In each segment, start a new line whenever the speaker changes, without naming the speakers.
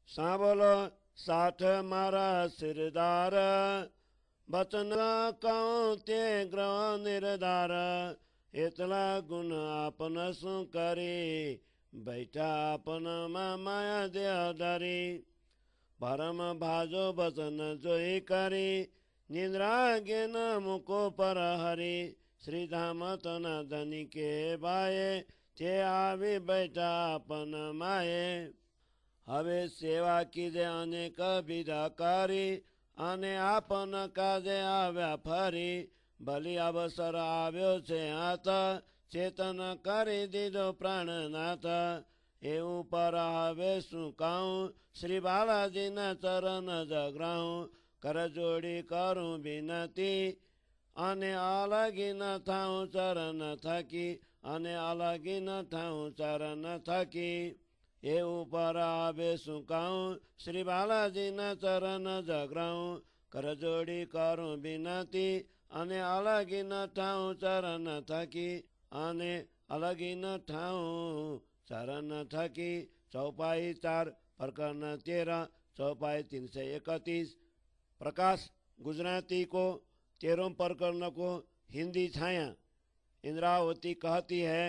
સાંભળો સાઠ મારા સિરદાર, વચન કહું તે ગ્રહ નિર્ધાર, એટલા ગુણ આપન શું કરી, बैठा આપન માયા દેહ ધરી, પરમ ભાજો વચન જોઈ કરી, નિદ્રા જ્ઞાન મુકો પર હરી, શ્રીધામ તના ધની કે બાએ, તે આવી બેઠા આપન માએ. હવે સેવા કીધે અનેક વિધા કરી, અને આપન કાજે આવ્યા ફરી, ભલી અવસર આવ્યો છે હાથ, ચેતન કરી દીધો પ્રાણનાથ. એવું પર હવે શું કહું, શ્રી બાલાજીના ચરણ જગ્રાઉં, કર જોડી કરું વિનતી, અને અલગી ન થાઉં ચરણ થકી, અને અલગી ન થાઉં ચરણ થકી. એવું પર આવે શું કહું, શ્રી બાલાજીના ચરણ જગ્રાઉં, કર જોડી કરું વિનતી, અને અલગી ન થાઉં ચરણ થકી, અને અલગી ન થાઉં ચરણ થકી. चौपाई 4 प्रकरण 13 चौपाई 331। प्रकाश गुजराती को 13 प्रकरण को हिंदी छाया। इंद्रावती कहती है,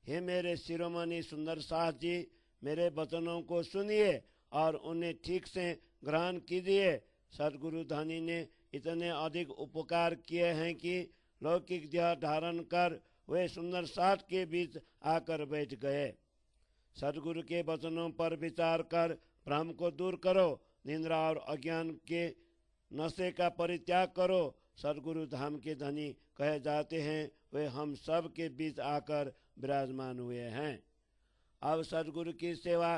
हे मेरे शिरोमणि सुंदर सास जी, मेरे वचनों को सुनिए और उन्हें ठीक से ग्रहण कीजिए। सदगुरु धनी ने इतने अधिक उपकार किए हैं कि लौकिक देह धारण कर वे सुंदर सास के बीच आकर बैठ गए। सदगुरु के वचनों पर विचार कर भ्रम को दूर करो, निंद्रा और अज्ञान के नशे का परित्याग करो। सदगुरु धाम के धनी कहे जाते हैं, वे हम सब के बीच आकर विराजमान हुए हैं। अब सदगुरु की सेवा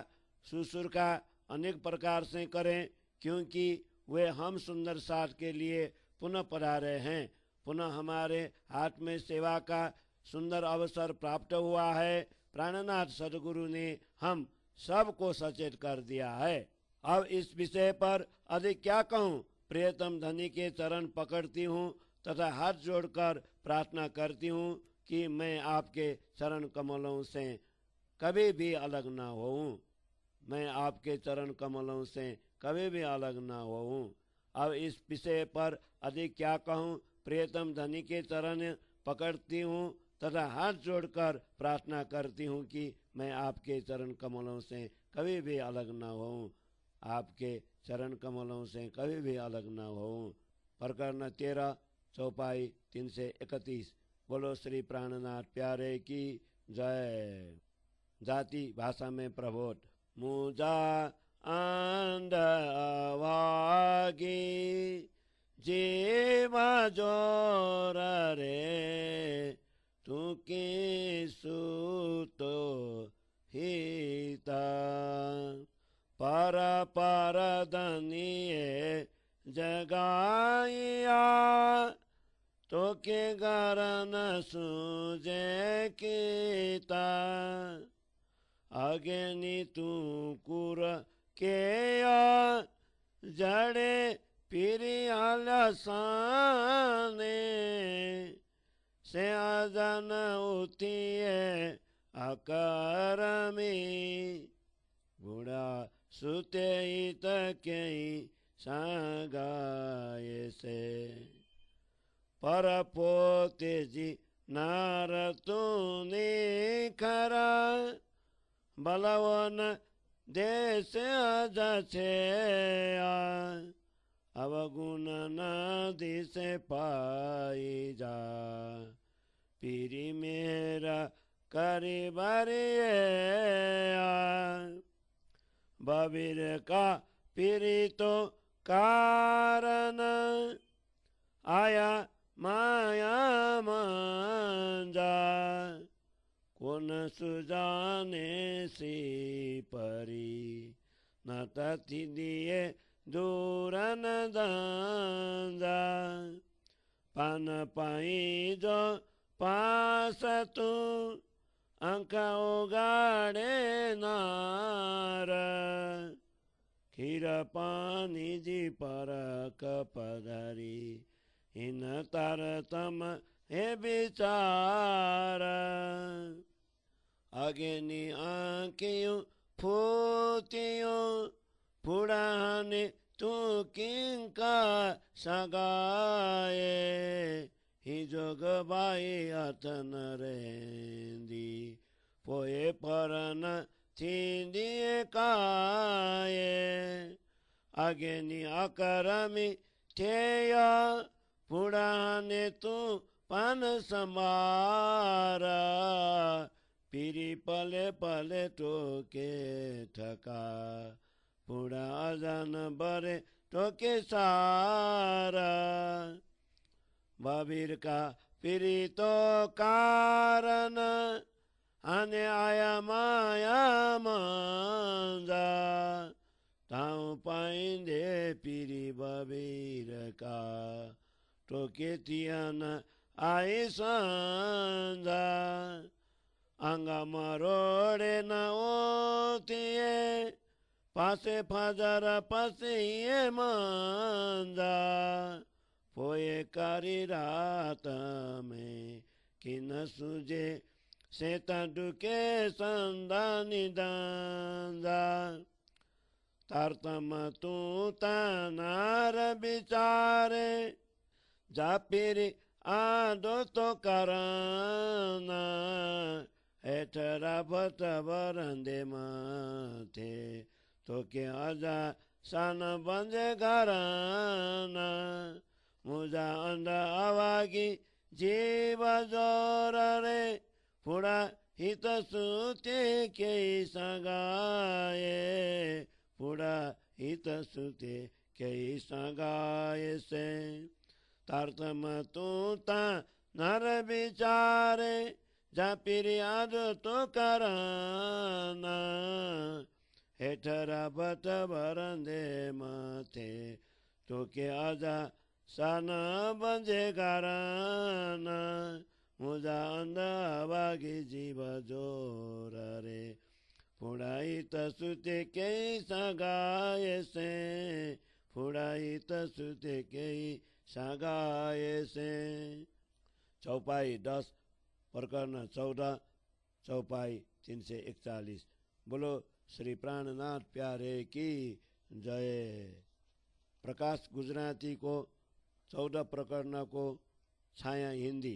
शुश्रूषा अनेक प्रकार से करें, क्योंकि वे हम सुंदर साथ के लिए पुनः पधारे हैं। पुनः हमारे हाथ में सेवा का सुंदर अवसर प्राप्त हुआ है। प्राणनाथ सदगुरु ने हम सबको सचेत कर दिया है। अब इस विषय पर अधिक क्या कहूँ। प्रियतम धनी के चरण पकड़ती हूँ तथा हाथ जोड़कर प्रार्थना करती हूँ कि मैं आपके चरण कमलों से कभी भी अलग न होऊं। मैं आपके चरण कमलों से कभी भी अलग न होऊं। अब इस विषय पर अधिक क्या कहूँ। प्रियतम धनी के चरण पकड़ती हूँ तथा हाथ जोड़कर प्रार्थना करती हूँ कि मैं आपके चरण कमलों से कभी भी अलग न होऊं। आपके चरण कमलों से कभी भी अलग न होऊं। प्रकरण 13 चौपाई 331। बोलो श्री प्राणनाथ प्यारे की जय। जाति भाषा में प्रबोध। मुझा अंध अभागी जीवा जोर रे, तू की सूतो हिता, पर पर धनिये जगाइया, तो के गरन सूझे कीता, अग्नि तू कुर के जड़े पिरी आलसाने, से अजन उठिए अकरमी, बुढ़ा सुते तके संगाए से, पर पोते जी नार तूने खरा, बलवन देश अजछे अवगुण नदी से पाई जा, पीरी मेरा करी बरिए बबीर का पीरी तो कारण, आया माया मंजा, कौन सुजाने सी परी, न तथी दिए दूरन दांजा, पान पाई जो पास तू, अंक उगाड़े नार, खीर पानी जी पर कपधरी, इन तरतम हे विचार, अग्नि आंखियों फूतियों फुड़ाने तू किंका सगाए ही जोग बाई अथन रेंदी पोए परन थींदिए काए आगेनी अकरमी थेया फुड़ाने तू पान समारा पीरी पले पले टोके ठका पुड़ा अजान बरे टोके सारा बबीर का पीरी तो कारण आने आया माया मंजा ताऊ पाइंदे पीरी बबीर का टोके तियन आई संजा अंगा मरोड़े न ओतिए पासे फाजर पसिए मंजा पोए कारी रात में किन सुजे सेता डुके संदानी दांजा तारतम तू तानार बिचारे जा पीरी आदो तो कराना हेठरा भट बरंदे माथे तो के आजा सन बंजे घराना मुझा अंडा आवागी जीव जोर रे फुड़ा हित सुते के सगाए फुड़ा हित सुते के सगाए से तारतम तू ता नर बिचारे जा पीरी आद तो कराना हेठरा बट बरंदे माथे तो के आजा सन बंजे घराना मुझा अंधा बागी जीव जोर रे फुड़ाई तसुते के सगाए से फुड़ाई तसुते के सगाए से चौपाई 10 प्रकरण 14 चौपाई 341 बोलो श्री प्राणनाथ प्यारे की जय। प्रकाश गुजराती को 14 प्रकरण को छाया हिंदी।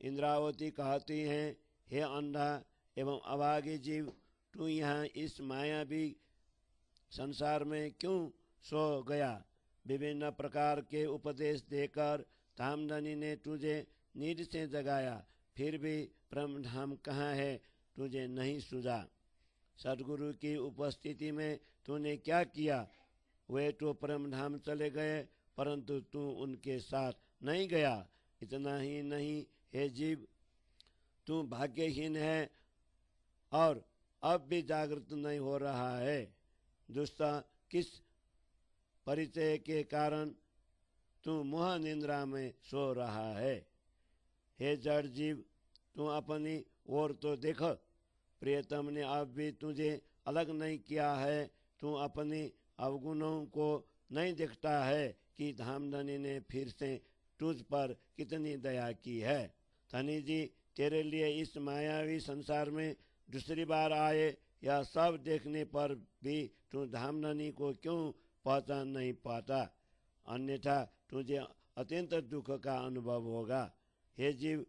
इंद्रावती कहती हैं, हे अंधा एवं अभागी जीव, तू यहाँ इस मायावी संसार में क्यों सो गया। विभिन्न प्रकार के उपदेश देकर धामधनी ने तुझे नींद से जगाया, फिर भी ब्रह्मधाम कहाँ है तुझे नहीं सूझा। सदगुरु की उपस्थिति में तूने क्या किया। वे तो ब्रह्मधाम चले गए, परंतु तू उनके साथ नहीं गया। इतना ही नहीं, हे जीव, तू भाग्यहीन है और अब भी जागृत नहीं हो रहा है। दुष्ट किस परिचय के कारण तू मोह निंद्रा में सो रहा है। हे जड़ जीव, तू अपनी ओर तो देख, प्रियतम ने अब भी तुझे अलग नहीं किया है। तू अपनी अवगुणों को नहीं देखता है कि धामधनी ने फिर से तुझ पर कितनी दया की है। धनी जी, तेरे लिए इस मायावी संसार में दूसरी बार आए, यह सब देखने पर भी तू धामधनी को क्यों पहचान नहीं पाता, अन्यथा तुझे अत्यंत दुख का अनुभव होगा। हे जीव,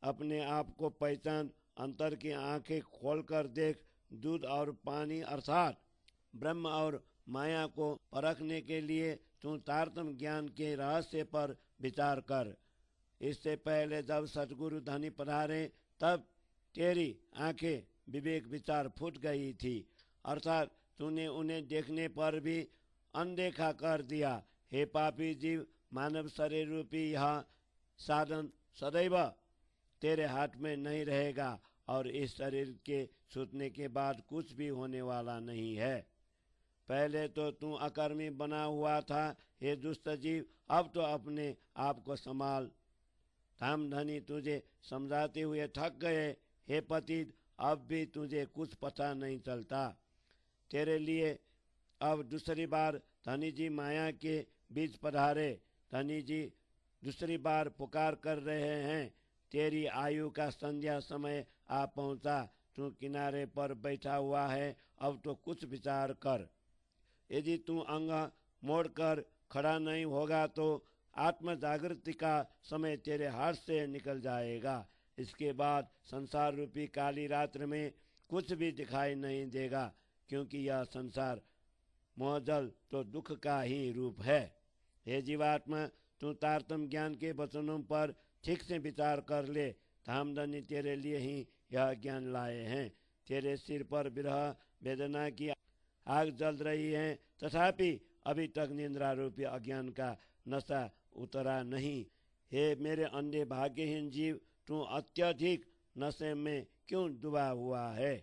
अपने आप को पहचान, अंतर की आंखें खोलकर देख। दूध और पानी अर्थात ब्रह्म और माया को परखने के लिए तू तारतम ज्ञान के रहस्य पर विचार कर। इससे पहले जब सतगुरु धनी पधारे तब तेरी आंखें विवेक विचार फूट गई थी, अर्थात तूने उन्हें देखने पर भी अनदेखा कर दिया। हे पापी जीव, मानव शरीर रूपी यह साधन सदैव तेरे हाथ में नहीं रहेगा और इस शरीर के छूटने के बाद कुछ भी होने वाला नहीं है। पहले तो तू अकर्मी बना हुआ था। हे दुष्ट जीव, अब तो अपने आप को संभाल। धामधनी तुझे समझाते हुए थक गए। हे पतित, अब भी तुझे कुछ पता नहीं चलता। तेरे लिए अब दूसरी बार धनी जी माया के बीच पधारे। धनी जी दूसरी बार पुकार कर रहे हैं। तेरी आयु का संध्या समय आ पहुंचा। तू किनारे पर बैठा हुआ है, अब तो कुछ विचार कर। यदि तू अंग मोड़कर खड़ा नहीं होगा तो आत्म जागृति का समय तेरे हाथ से निकल जाएगा। इसके बाद संसार रूपी काली रात्र में कुछ भी दिखाई नहीं देगा, क्योंकि यह संसार मोहजल तो दुख का ही रूप है। हे जीवात्मा, तू तारतम ज्ञान के वचनों पर ठीक से विचार कर ले। धामधनी तेरे लिए ही यह ज्ञान लाए हैं। तेरे सिर पर विरह वेदना की आग जल रही है, तथापि अभी तक निद्रा रूपी अज्ञान का नशा उतरा नहीं। हे मेरे अंधे भाग्यहीन जीव, तू अत्यधिक नशे में क्यों डूबा हुआ है।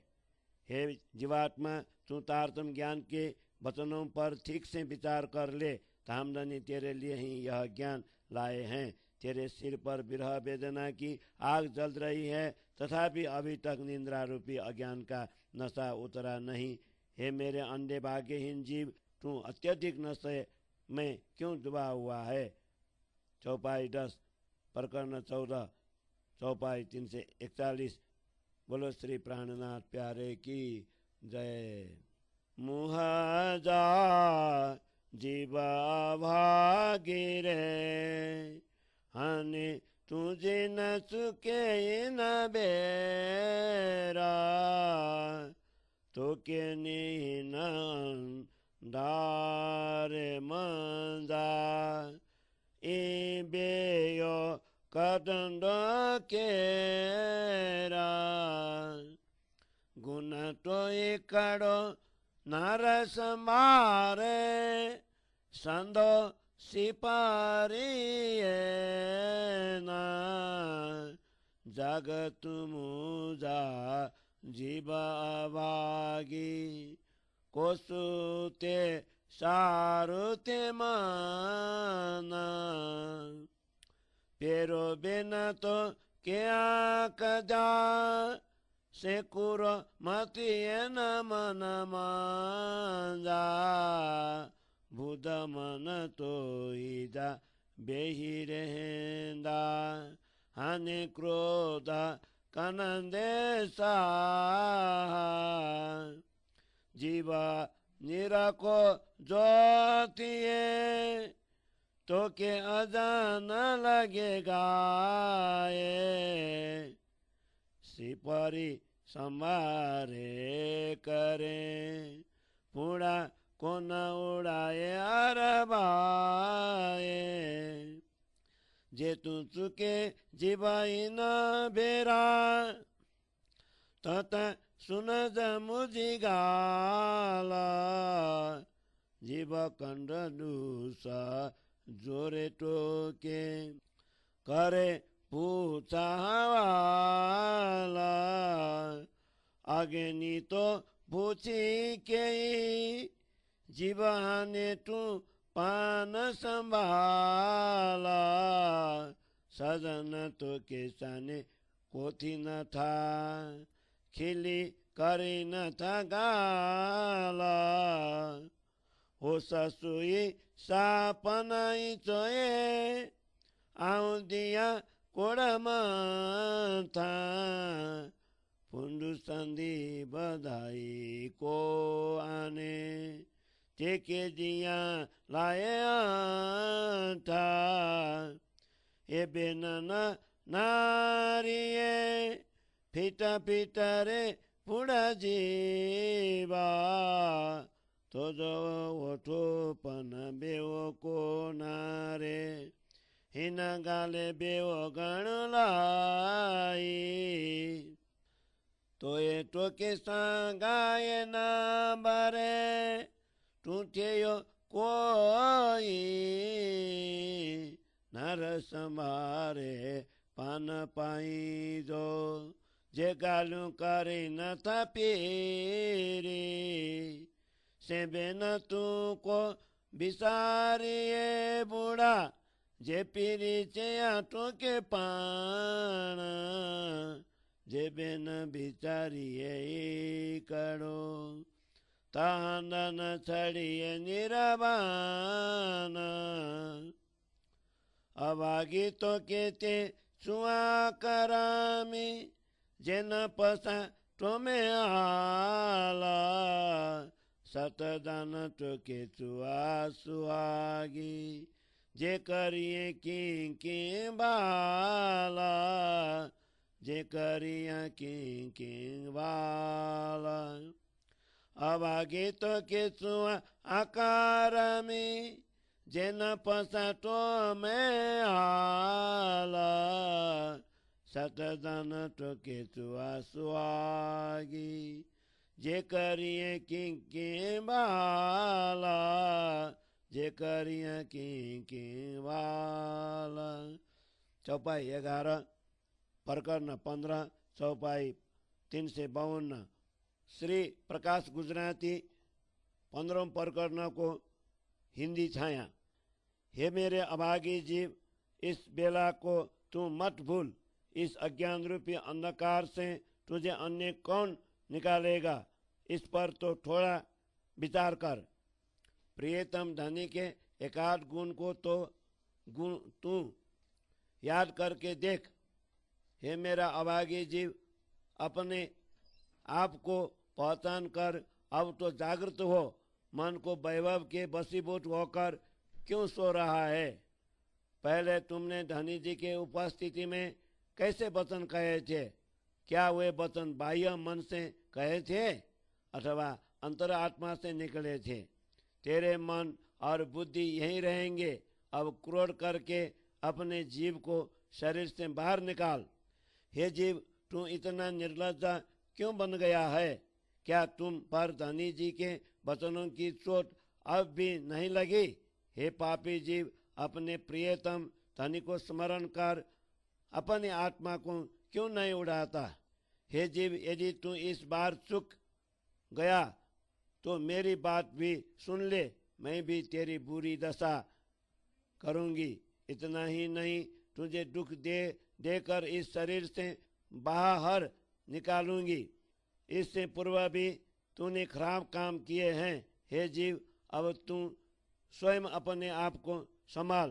हे जीवात्मा, तू तारतम ज्ञान के वचनों पर ठीक से विचार कर ले। धामधनी तेरे लिए ही यह ज्ञान लाए हैं। तेरे सिर पर विरह वेदना की आग जल रही है, तथापि अभी तक निद्रा रूपी अज्ञान का नशा उतरा नहीं। हे मेरे अंधे भाग्यहीन जीव, तू अत्यधिक नशे में क्यों डूबा हुआ है। चौपाई 10 प्रकरण 14 चौपाई 341। बोलो श्री प्राणनाथ प्यारे की जय। मुह जा जीवा भागी रे, हने तुझे न चुके न बेरा, तो के नी दारे मंदा बेयो कदंड केरा, गुण तो इकड़ो नरस मारे, संदो सिपारी ना, जगत मुजा जीवा भागी, कोसुते सारुते माना, पेरो बिना तो क्या कदा, से कुरो मती न मन मांजा, बुध मन तो ईदा बेही रहेंदा, हानि क्रोध कनंदे सा, जीवा निरको ज्योतिए, तो के अजान लगेगा ये, सिपरी संवारे करें, पूरा को न उड़ाए अरबाए, जे तू चुके जीवाई न बेरा, तत सुन मुझी गाला, जीव कंड दूसा जोरे टोके, करे पूछा वाला, आगे नी तो पूछी के जीवाने तू पान संभाला, सजन तो किसाने कोथी न था, खिली करी न था गाला, हो ससुई सापनाई चोए, आऊ दिया कोड़मा था, पुंडु संधि बधाई को आने, टेके दिया लाए था, ए बेनना नारिये, फिटा फिटा रे पुड़ा जीवा, तो जो ओठो पन बेवो को नारे, हिन गाले बेवो गण लाई, तो ये तो के संगाए ना बरे, टूटे यो कोई नर संभारे पान पाई जो, जे गालू करे न था पीरी, से बेन तू को बिसारिए बूढ़ा, जे पीरी चया तो के पान, जे बेन बिचारिए करो, तांदन छड़िए निरबान, अभागी तो केते सुआ करामी, जेन पसा तुम्हें आला, सतधन टोके चुआ सुहागी जे करिए की बाला जे करिया की बाला अभागे तो के चुआ आकार में जे न पसटो में आला सतधन टोके चुआ सुहागी जे करिए की बाला जे करिए की बाला। चौपाई 11 प्रकरण 15 चौपाई 352। श्री प्रकाश गुजराती 15 प्रकरण को हिंदी छाया। हे मेरे अभागी जीव, इस बेला को तू मत भूल। इस अज्ञान रूपी अंधकार से तुझे अन्य कौन निकालेगा, इस पर तो थोड़ा विचार कर। प्रियतम धनी के एकाध गुण को तो तू याद करके देख। हे मेरा अभागी जीव, अपने आप को पहचान कर अब तो जागृत हो। मन को वैभव के वशीभूत होकर क्यों सो रहा है? पहले तुमने धनी जी के उपस्थिति में कैसे वचन कहे थे? क्या वे वचन बाह्य मन से कहे थे अथवा अंतरात्मा से निकले थे? तेरे मन और बुद्धि यहीं रहेंगे। अब क्रोध करके अपने जीव को शरीर से बाहर निकाल। हे जीव, तू इतना निर्लज्ज क्यों बन गया है? क्या तुम पर धनी जी के वचनों की चोट अब भी नहीं लगी? हे पापी जीव, अपने प्रियतम धनी को स्मरण कर अपनी आत्मा को क्यों नहीं उड़ाता? हे जीव, यदि तू इस बार चूक गया तो मेरी बात भी सुन ले। मैं भी तेरी बुरी दशा करूंगी। इतना ही नहीं, तुझे दुख देकर इस शरीर से बाहर निकालूंगी। इससे पूर्व भी तूने खराब काम किए हैं। हे जीव, अब तू स्वयं अपने आप को संभाल।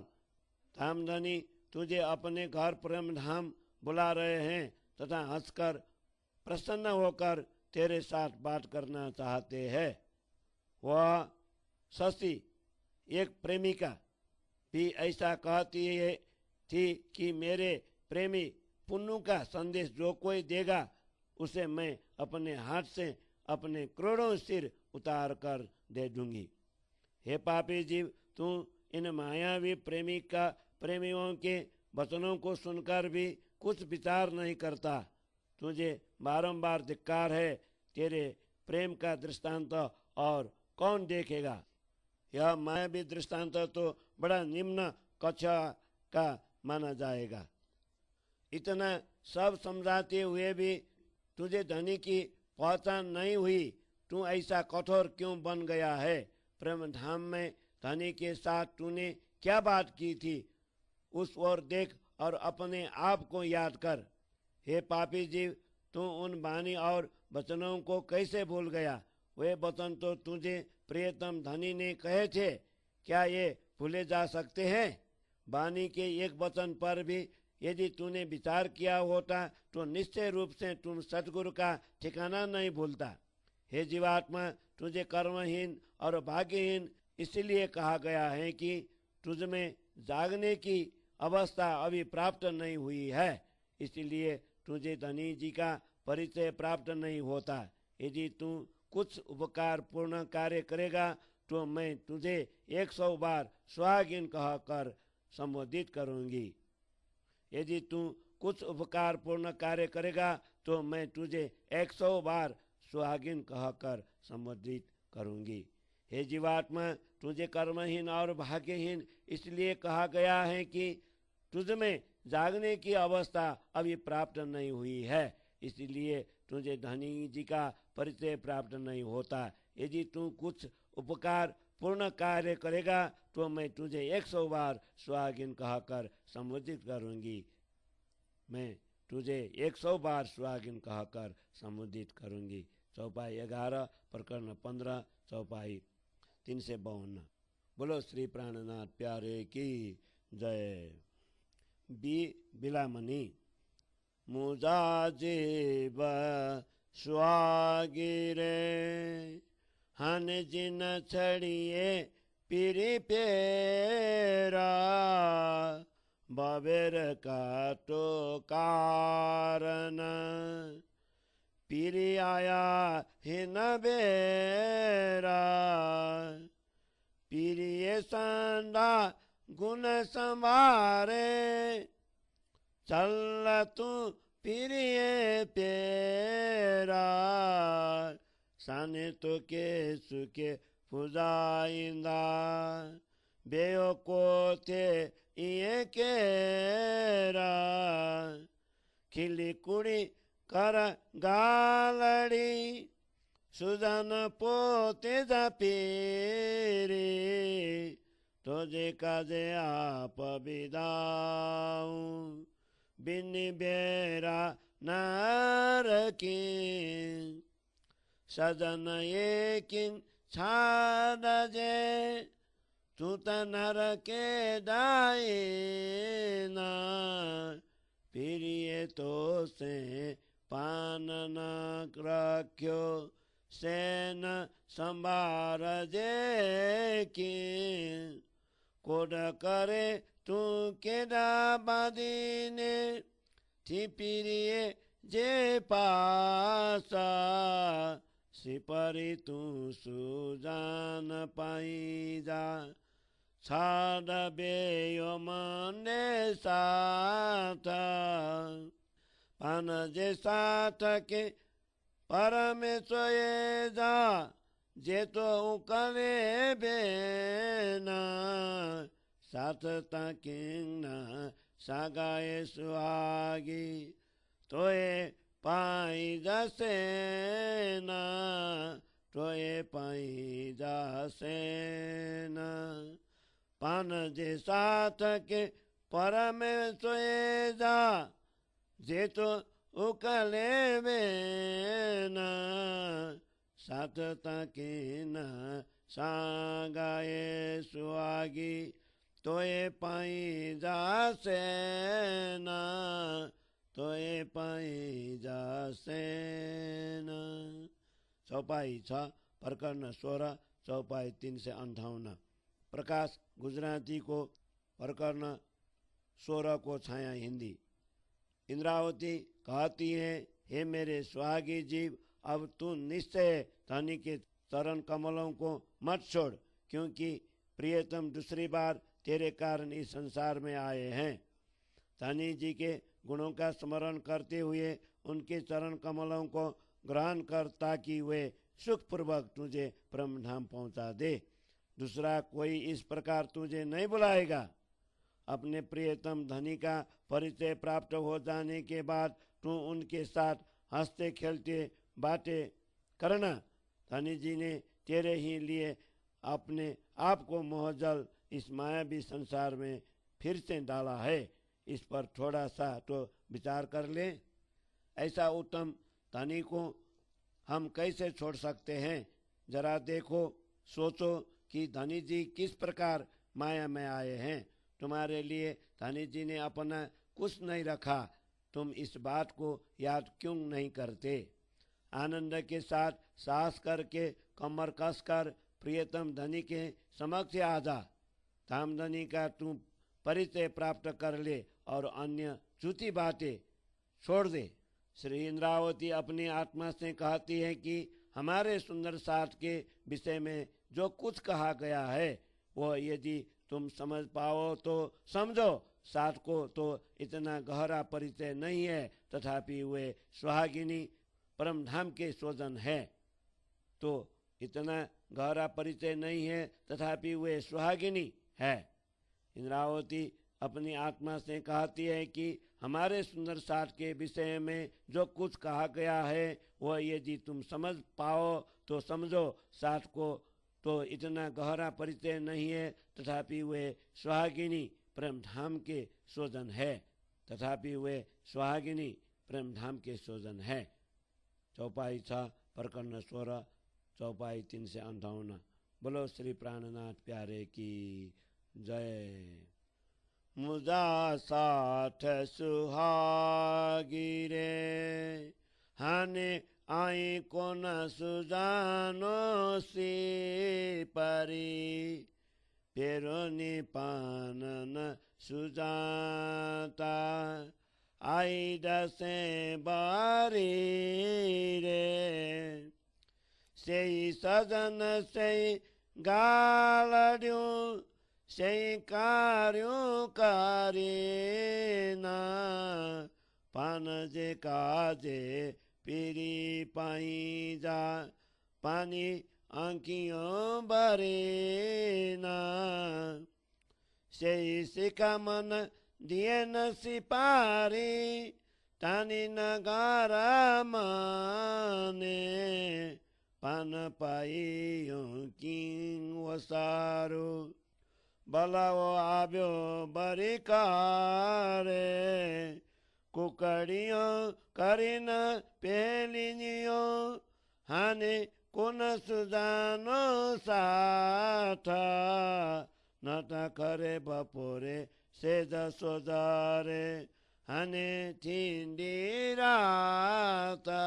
धामधनी तुझे अपने घर प्रेम धाम बुला रहे हैं तथा हंसकर प्रसन्न होकर तेरे साथ बात करना चाहते हैं। वह शशि, एक प्रेमिका, भी ऐसा कहती थी कि मेरे प्रेमी पुन्नू का संदेश जो कोई देगा उसे मैं अपने हाथ से अपने करोड़ों सिर उतार कर दे दूंगी। हे पापी जीव, तू इन मायावी प्रेमियों के वचनों को सुनकर भी कुछ विचार नहीं करता। तुझे बारंबार धिक्कार है। तेरे प्रेम का दृष्टांत और कौन देखेगा? यह मायावी दृष्टांत तो बड़ा निम्न कक्षा का माना जाएगा। इतना सब समझाते हुए भी तुझे धनी की पहचान नहीं हुई। तू ऐसा कठोर क्यों बन गया है? प्रेम धाम में धनी के साथ तूने क्या बात की थी, उस ओर देख और अपने आप को याद कर। हे पापी जीव, तू उन वाणी और वचनों को कैसे भूल गया? वे वचन तो तुझे प्रियतम धनी ने कहे थे। क्या ये भूले जा सकते हैं? वाणी के एक वचन पर भी यदि तूने विचार किया होता तो निश्चय रूप से तुम सतगुरु का ठिकाना नहीं भूलता। हे जीवात्मा, तुझे कर्महीन और भाग्यहीन इसलिए कहा गया है कि तुझ में जागने की अवस्था अभी प्राप्त नहीं हुई है। इसलिए तुझे धनी जी का परिचय प्राप्त नहीं होता। यदि तू कुछ उपकार पूर्ण कार्य करेगा तो मैं तुझे 100 बार सुहागिन कहकर संबोधित करूंगी। यदि तू कुछ उपकार पूर्ण कार्य करेगा तो मैं तुझे 100 बार सुहागिन कहकर संबोधित करूंगी। हे जीवात्मा, तुझे कर्महीन और भाग्यहीन इसलिए कहा गया है कि तुझ में जागने की अवस्था अभी प्राप्त नहीं हुई है। इसलिए तुझे धनी जी का परिचय प्राप्त नहीं होता। यदि तू कुछ उपकार पूर्ण कार्य करेगा तो मैं तुझे 100 बार सुहागिन कहकर संबोधित करूंगी। मैं तुझे 100 बार सुहागिन कहकर संबोधित करूंगी। चौपाई 11 प्रकरण 15 चौपाई 352। बोलो श्री प्राणनाथ प्यारे की जय। बिलामणि मुजा जीव सुहागिरे हन जिन छड़िए पीरी पेरा बबेर का तो कारण पीरी आया हिन बेरा पीरिये संदा गुण संभारे चल तू पीरिये पेरा साने तो के सुके फुजाइंदा बेयो को ते इये केरा खिली कुड़ी कर गालड़ी सुजन पोते जा पीरी तुझे काजे आप बिदाऊं बिनी बेरा नार की सजन ये किन छाद जे तू नर के दाए ना पीरिये तो से पान न रख्यो सेन संभार जे की कोड करे तू केडा बादीने थी पीरिये जे पासा सिपरी तू सुजान पाई जा छाद बेयो मने साथ पान जे साथ के परमेश्वर जा जे तो उकले बेना साथ ताकिंगना सागाए सुहागी तोए पाई जसेना तोए पाई जसेना पान जे साथ के परमेश्वर जा जे तो उकले बेना साथ ताके न सांगाए सुहागी तोए पाई जासे न तोए पाई जासे न। चौपाई 6 प्रकरण 16 चौपाई 3 से 58। प्रकाश गुजराती को, प्रकरण 16 को छाया हिंदी। इंद्रावती कहती है, हे मेरे सुहागी जीव, अब तू निश्चय धनी के चरण कमलों को मत छोड़, क्योंकि प्रियतम दूसरी बार तेरे कारण इस संसार में आए हैं। धनी जी के गुणों का स्मरण करते हुए उनके चरण कमलों को ग्रहण कर, ताकि वे सुखपूर्वक तुझे परम धाम पहुंचा दे। दूसरा कोई इस प्रकार तुझे नहीं बुलाएगा। अपने प्रियतम धनी का परिचय प्राप्त हो जाने के बाद तू उनके साथ हंसते खेलते बातें करना। धनी जी ने तेरे ही लिए अपने आप को मोहजल इस मायावी संसार में फिर से डाला है। इस पर थोड़ा सा तो विचार कर ले। ऐसा उत्तम धनी को हम कैसे छोड़ सकते हैं? जरा देखो, सोचो कि धनी जी किस प्रकार माया में आए हैं। तुम्हारे लिए धनी जी ने अपना कुछ नहीं रखा। तुम इस बात को याद क्यों नहीं करते? आनंद के साथ साहस करके कमर कसकर प्रियतम धनी के समक्ष आ जा। धामधनी का तू परिचय प्राप्त कर ले और अन्य झूठी बातें छोड़ दे। श्री इंद्रावती अपनी आत्मा से कहती है कि हमारे सुंदर साथ के विषय में जो कुछ कहा गया है वो यदि तुम समझ पाओ तो समझो। साथ को तो इतना गहरा परिचय नहीं है, तथापि वे सुहागिनी परम धाम के स्वजन है। तो इतना गहरा परिचय नहीं है, तथापि वे सुहागिनी है। इंद्रावती अपनी आत्मा से कहती है कि हमारे सुंदर साथ के विषय में जो कुछ कहा गया है वह यदि तुम समझ पाओ तो समझो। साथ को तो इतना गहरा परिचय नहीं है, तथापि वे सुहागिनी प्रेम धाम के स्वजन है। तथापि वे सुहागिनी प्रेम धाम के स्वजन है। चौपाई 6 प्रकरण 16 चौपाई 3 से 58। बोलो श्री प्राणनाथ प्यारे की जय। मुझा साथ सुहागी रे हाने आई कोन सुजानो सी परी फेरो निपान न सुजाता आई दसे बारी रे सेई सजन सेई गालड्यूं सेई कार्यूं करीना पान जे काजे पीरी पाई जा पानी आंखियों बरीना सेई सिका मन दिए न सिपारी तानी नगारा माने पान पाइयों किंग वसारो बलाओ आब्यो बरिकारे कुकड़ियों करिन पेलिनियों हाने कोन सुजानो साथा नटा करे बपोरे सेज सोजारे हाने थिंडी राता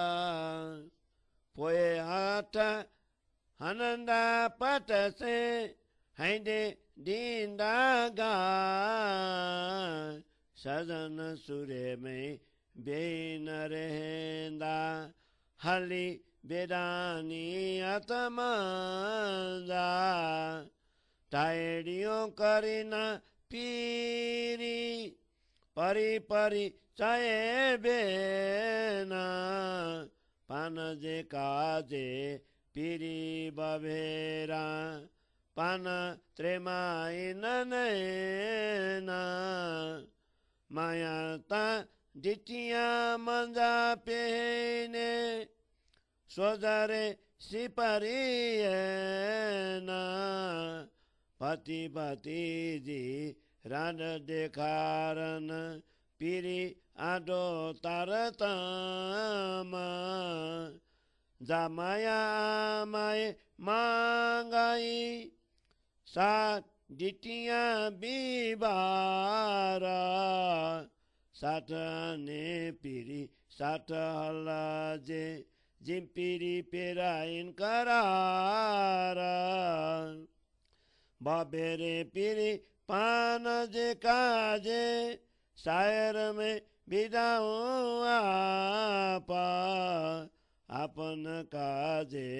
पोए हाथा हनंदा पटसे हैंडे दींदा गा सजन सुरे में बेन रहंदा हली बेदानी आत्मजा टायडियों करीना पीरी परी परी चाहे बेना पान जे काजे पीरी बभेरा पान त्रेमाई नैना माया ता डिटिया मंजा पेने सोजारे सिपरियना पति पति जी राड देखारन पीरी आडो तारतमा जामाया माए मांगाई सात डिटिया बीबारा साठ ने पीरी साठ हलाजे जिम्पीरी पेराइन करारा बाबेरे पीरी पान जे काजे शायर में बिदाऊं आपा आपन काजे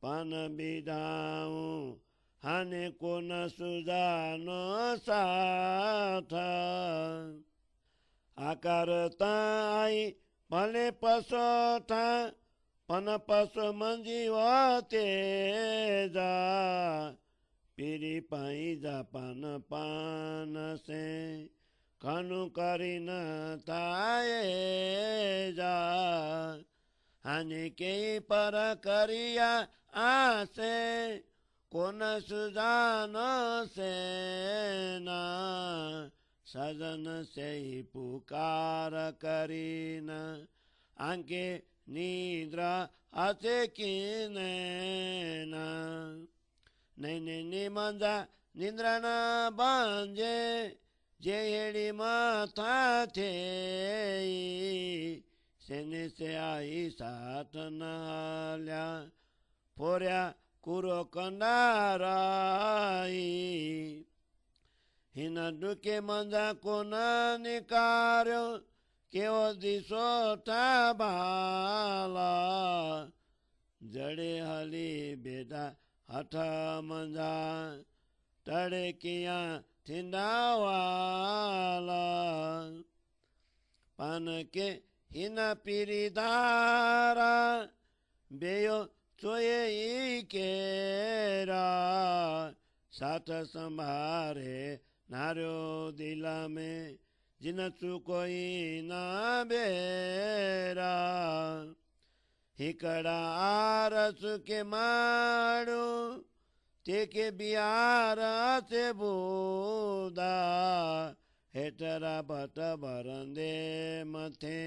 पान बिदाऊं हाने कोन सुजानो साथा आकार ताई भले पसोथा पन पसो मंजीवते जा पीरी पाई जा पान पान से कानु करीन ताए जा हानि के पर करिया आसे कोन सुजानो सेना सजन से पुकार करीन आंके निद्रा आते किनेना नैने निमंजा निद्रा न बांजे जे हेड़ी माथा थे सेने से आई साथ नाल्या पोर्या कुरो कंडाराई हिन दुके मंजा कोना निकार्यो केओ दिसो बाला जड़े हली बेटा हठ मंजा तड़े किया थिंदावाला पान के हिन पीरी दारा बेयो चोये केरा साथ संभारे नारो दिला में जिन चुकोई ना बेरा हिकड़ा आरस के माड़ू तेके बिहार से बूदा हेटरा बट बरंदे मथे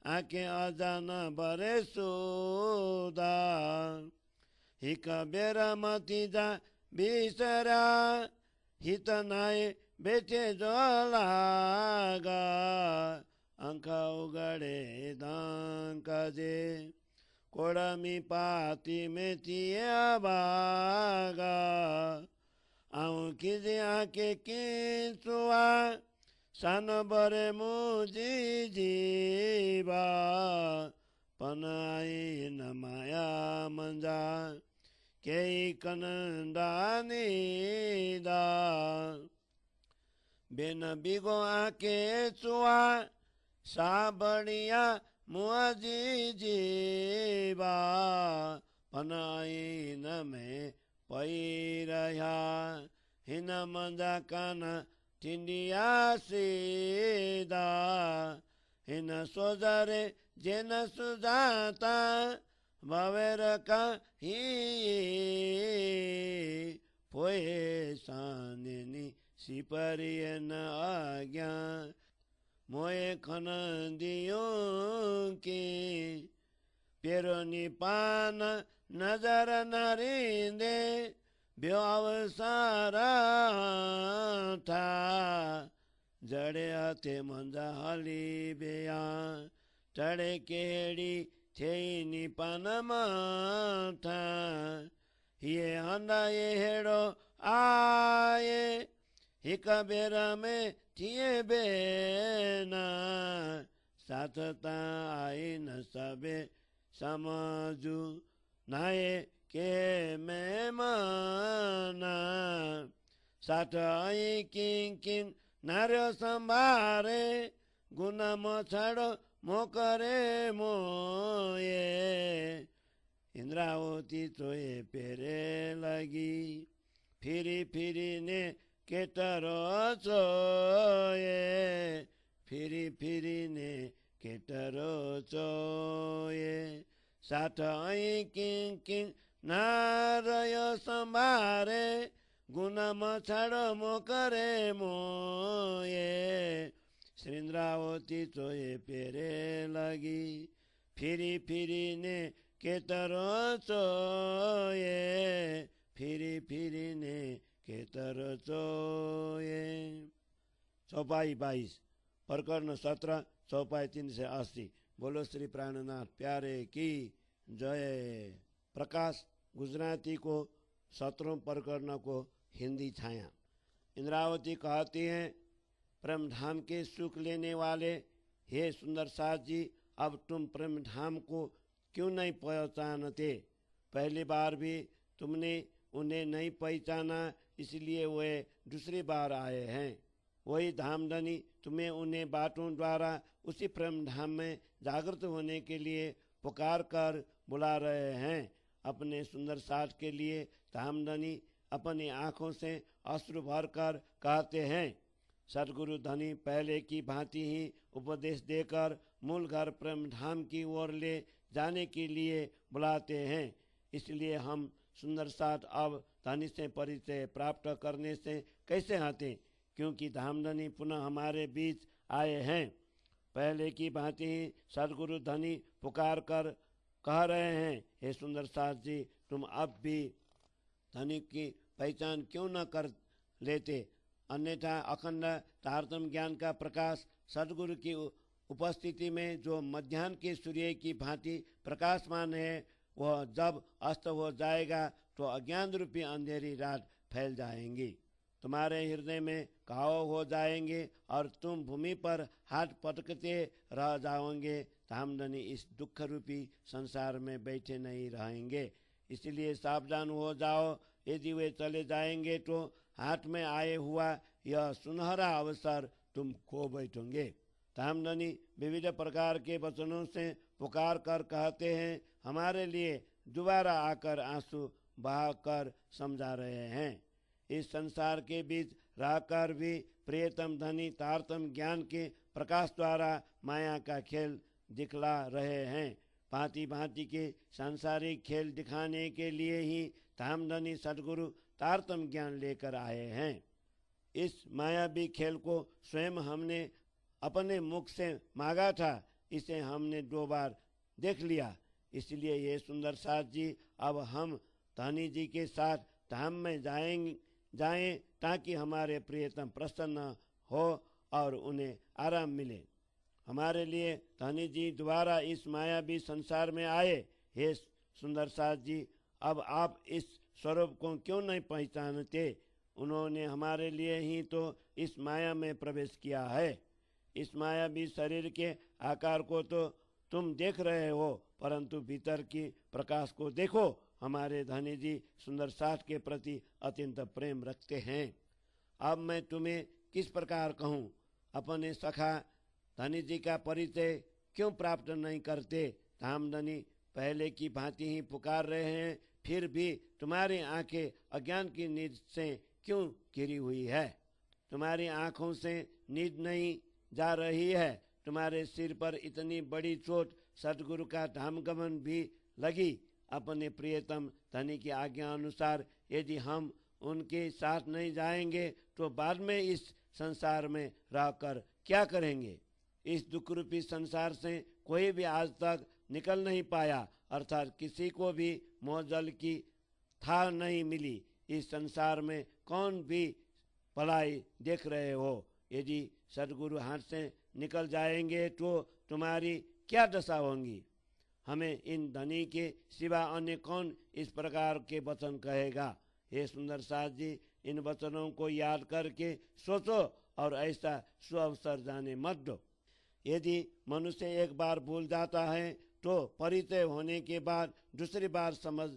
आके अजान बरे सूदा हिक बेरा मती जा बिसरा हित नाय बेटे जो लागा अंक उगड़े दांक जे कोड़मी पाती में थिए अभागा आऊँ किजिया के किंचुआ सान बरे मुझी जीवा पन आई न माया मंजा केही कनंदानी दा बेन बिगो आके चुआ साबड़िया मुआजी जीवा पनाई न में पई रहा हिन मंजा कान टिंडिया सीधा हिन सोजरे जेन सुजाता भवेर का ही पोए सानिनी सिपरियन आज्ञा मोए खन दियो की पेरोनी पान नजर नरिंदे ब्यो अवसारा था जड़े हाथे मंजा हली बेया टड़े केड़ी थे निपान माथा ये हंदा ये हेड़ो आए हिक बेरा में थिए बेना साथता आई न सबे समझू नाये के मैं माना साथ आई किं किं नार्यो संभारे गुना मछाड़ो मोकरे मोये इंद्रावती तोये पेरे लगी फिरी फिरी ने केटरो चोये फिरी फिरी ने केटरो चोये साथ आई किं किं नारयो संभारे गुना मछाड़ो मोकरे मोये श्रीन्द्रावती चोये पेरे लगी फिरी फिरी ने केतरो चोये फिरी फिरी ने केतरो चोये। चौपाई 22 प्रकरण 17 चौपाई 380। बोलो श्री प्राणनाथ प्यारे की जय। प्रकाश गुजराती को 17 प्रकरण को हिंदी छाया। इंद्रावती कहती हैं प्रेम धाम के सुख लेने वाले हे सुंदर साथ जी, अब तुम प्रेम धाम को क्यों नहीं पहचानते? पहली बार भी तुमने उन्हें नहीं पहचाना, इसलिए वे दूसरी बार आए हैं। वही धामधनी तुम्हें उन्हें बातों द्वारा उसी प्रेम धाम में जागृत होने के लिए पुकार कर बुला रहे हैं। अपने सुंदर साथ के लिए धामधनी अपनी आंखों से अश्रु भर कर कहते हैं। सदगुरु धनी पहले की भांति ही उपदेश देकर मूल घर प्रेम धाम की ओर ले जाने के लिए बुलाते हैं। इसलिए हम सुंदर साथ अब धनी से परिचय प्राप्त करने से कैसे हटें, क्योंकि धामधनी पुनः हमारे बीच आए हैं। पहले की भांति ही सदगुरु धनी पुकार कर कह रहे हैं, हे सुंदर साथ जी, तुम अब भी धनी की पहचान क्यों न कर लेते? अन्यथा अखंड तारतम ज्ञान का प्रकाश सदगुरु की उपस्थिति में जो मध्याह्न के सूर्य की भांति प्रकाशमान है, वह जब अस्त हो जाएगा तो अज्ञान रूपी अंधेरी रात फैल जाएंगी। तुम्हारे हृदय में घाव हो जाएंगे और तुम भूमि पर हाथ पटकते रह जाओगे। धामधनी इस दुख रूपी संसार में बैठे नहीं रहेंगे, इसलिए सावधान हो जाओ। यदि वे चले जाएंगे तो हाथ में आए हुआ यह सुनहरा अवसर तुम खो बैठोगे। धामधनी विविध प्रकार के वचनों से पुकार कर कहते हैं, हमारे लिए दोबारा आकर आंसू बहाकर समझा रहे हैं। इस संसार के बीच रहकर भी प्रियतम धनी तारतम ज्ञान के प्रकाश द्वारा माया का खेल दिखला रहे हैं। भांति भांति के सांसारिक खेल दिखाने के लिए ही धामधनी सदगुरु तारतम ज्ञान लेकर आए हैं। इस मायावी खेल को स्वयं हमने अपने मुख से मांगा था, इसे हमने 2 बार देख लिया। इसलिए ये सुंदर साथ जी, अब हम धनी जी के साथ धाम में जाएं ताकि हमारे प्रियतम प्रसन्न हो और उन्हें आराम मिले। हमारे लिए धनी जी दोबारा इस मायावी संसार में आए। हे सुंदर साथ जी, अब आप इस स्वरूप को क्यों नहीं पहचानते? उन्होंने हमारे लिए ही तो इस माया में प्रवेश किया है। इस मायावी शरीर के आकार को तो तुम देख रहे हो, परंतु भीतर की प्रकाश को देखो। हमारे धनी जी सुंदर साथ के प्रति अत्यंत प्रेम रखते हैं। अब मैं तुम्हें किस प्रकार कहूँ? अपने सखा धनी जी का परिचय क्यों प्राप्त नहीं करते? धामधनी पहले की भांति ही पुकार रहे हैं, फिर भी तुम्हारी आंखें अज्ञान की नींद से क्यों घिरी हुई है? तुम्हारी आंखों से नींद नहीं जा रही है। तुम्हारे सिर पर इतनी बड़ी चोट, सतगुरु का धामगमन भी लगी। अपने प्रियतम धनी की आज्ञा अनुसार यदि हम उनके साथ नहीं जाएंगे तो बाद में इस संसार में रहकर क्या करेंगे? इस दुख रूपी संसार से कोई भी आज तक निकल नहीं पाया, अर्थात किसी को भी मोजल की था नहीं मिली। इस संसार में कौन भी भलाई देख रहे हो? यदि सदगुरु हाथ से निकल जाएंगे तो तुम्हारी क्या दशा होगी? हमें इन धनी के सिवा अन्य कौन इस प्रकार के वचन कहेगा? हे सुंदर साथ जी, इन वचनों को याद करके सोचो और ऐसा सुअवसर जाने मत दो। यदि मनुष्य एक बार भूल जाता है तो परिचय होने के बाद दूसरी बार समझ